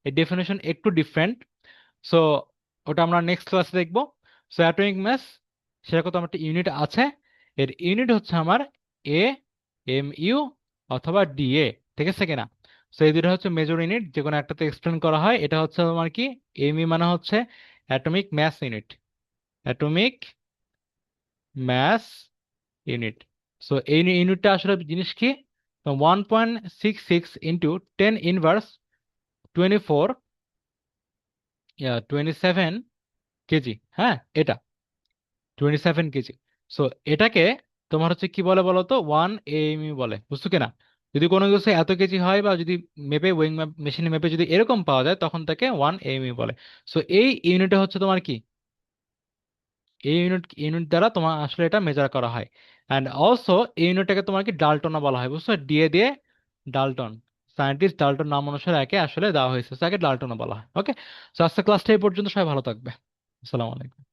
এর ডেফিনেশন একটু ডিফারেন্ট। সো ওটা আমরা নেক্সট ক্লাসে দেখবো। সো অ্যাটমিক মাস, সেরকম তো আমার একটা ইউনিট আছে। এর ইউনিট হচ্ছে আমার এ, এম ইউ অথবা ডিএ, ঠিক আছে কিনা? সো এই দুটো হচ্ছে মেজর ইউনিট, যে কোনো একটাতে এক্সপ্লেন করা হয়। এটা হচ্ছে আমার কি, এম ইউ মানে হচ্ছে atomic mass unit, atomic mass unit. So এই ইউনিটটা আসলে জিনিস কি? 1.66 × 10⁻²৪, 27 কেজি, হ্যাঁ, এটা 27 কেজি। সো এটাকে তোমার হচ্ছে কি বলে বলো তো? 1 AMU বলে, বুঝছো কিনা? যদি কোনো কিছু এত কেজি হয় বা যদি মেপে, ওয়েইং মেশিনে মেপে যদি এরকম পাওয়া যায়, তখন তাকে 1 AMU বলে। সো এই ইউনিটে হচ্ছে তোমার কি, এই ইউনিট দ্বারা তোমার আসলে এটা মেজার করা হয়। অ্যান্ড অলসো এই ইউনিটটাকে তোমার কি ডাল্টনও বলা হয়, বুঝছো? ডিএ দিয়ে ডাল্টন, সায়েন্টিস্ট ডাল্টন নাম অনুসারে একে আসলে দেওয়া হয়েছে, তাকে ডাল্টনও বলা হয়। ওকে, সো আজকে ক্লাসটা এই পর্যন্ত, সবাই ভালো থাকবে। আসসালামু আলাইকুম।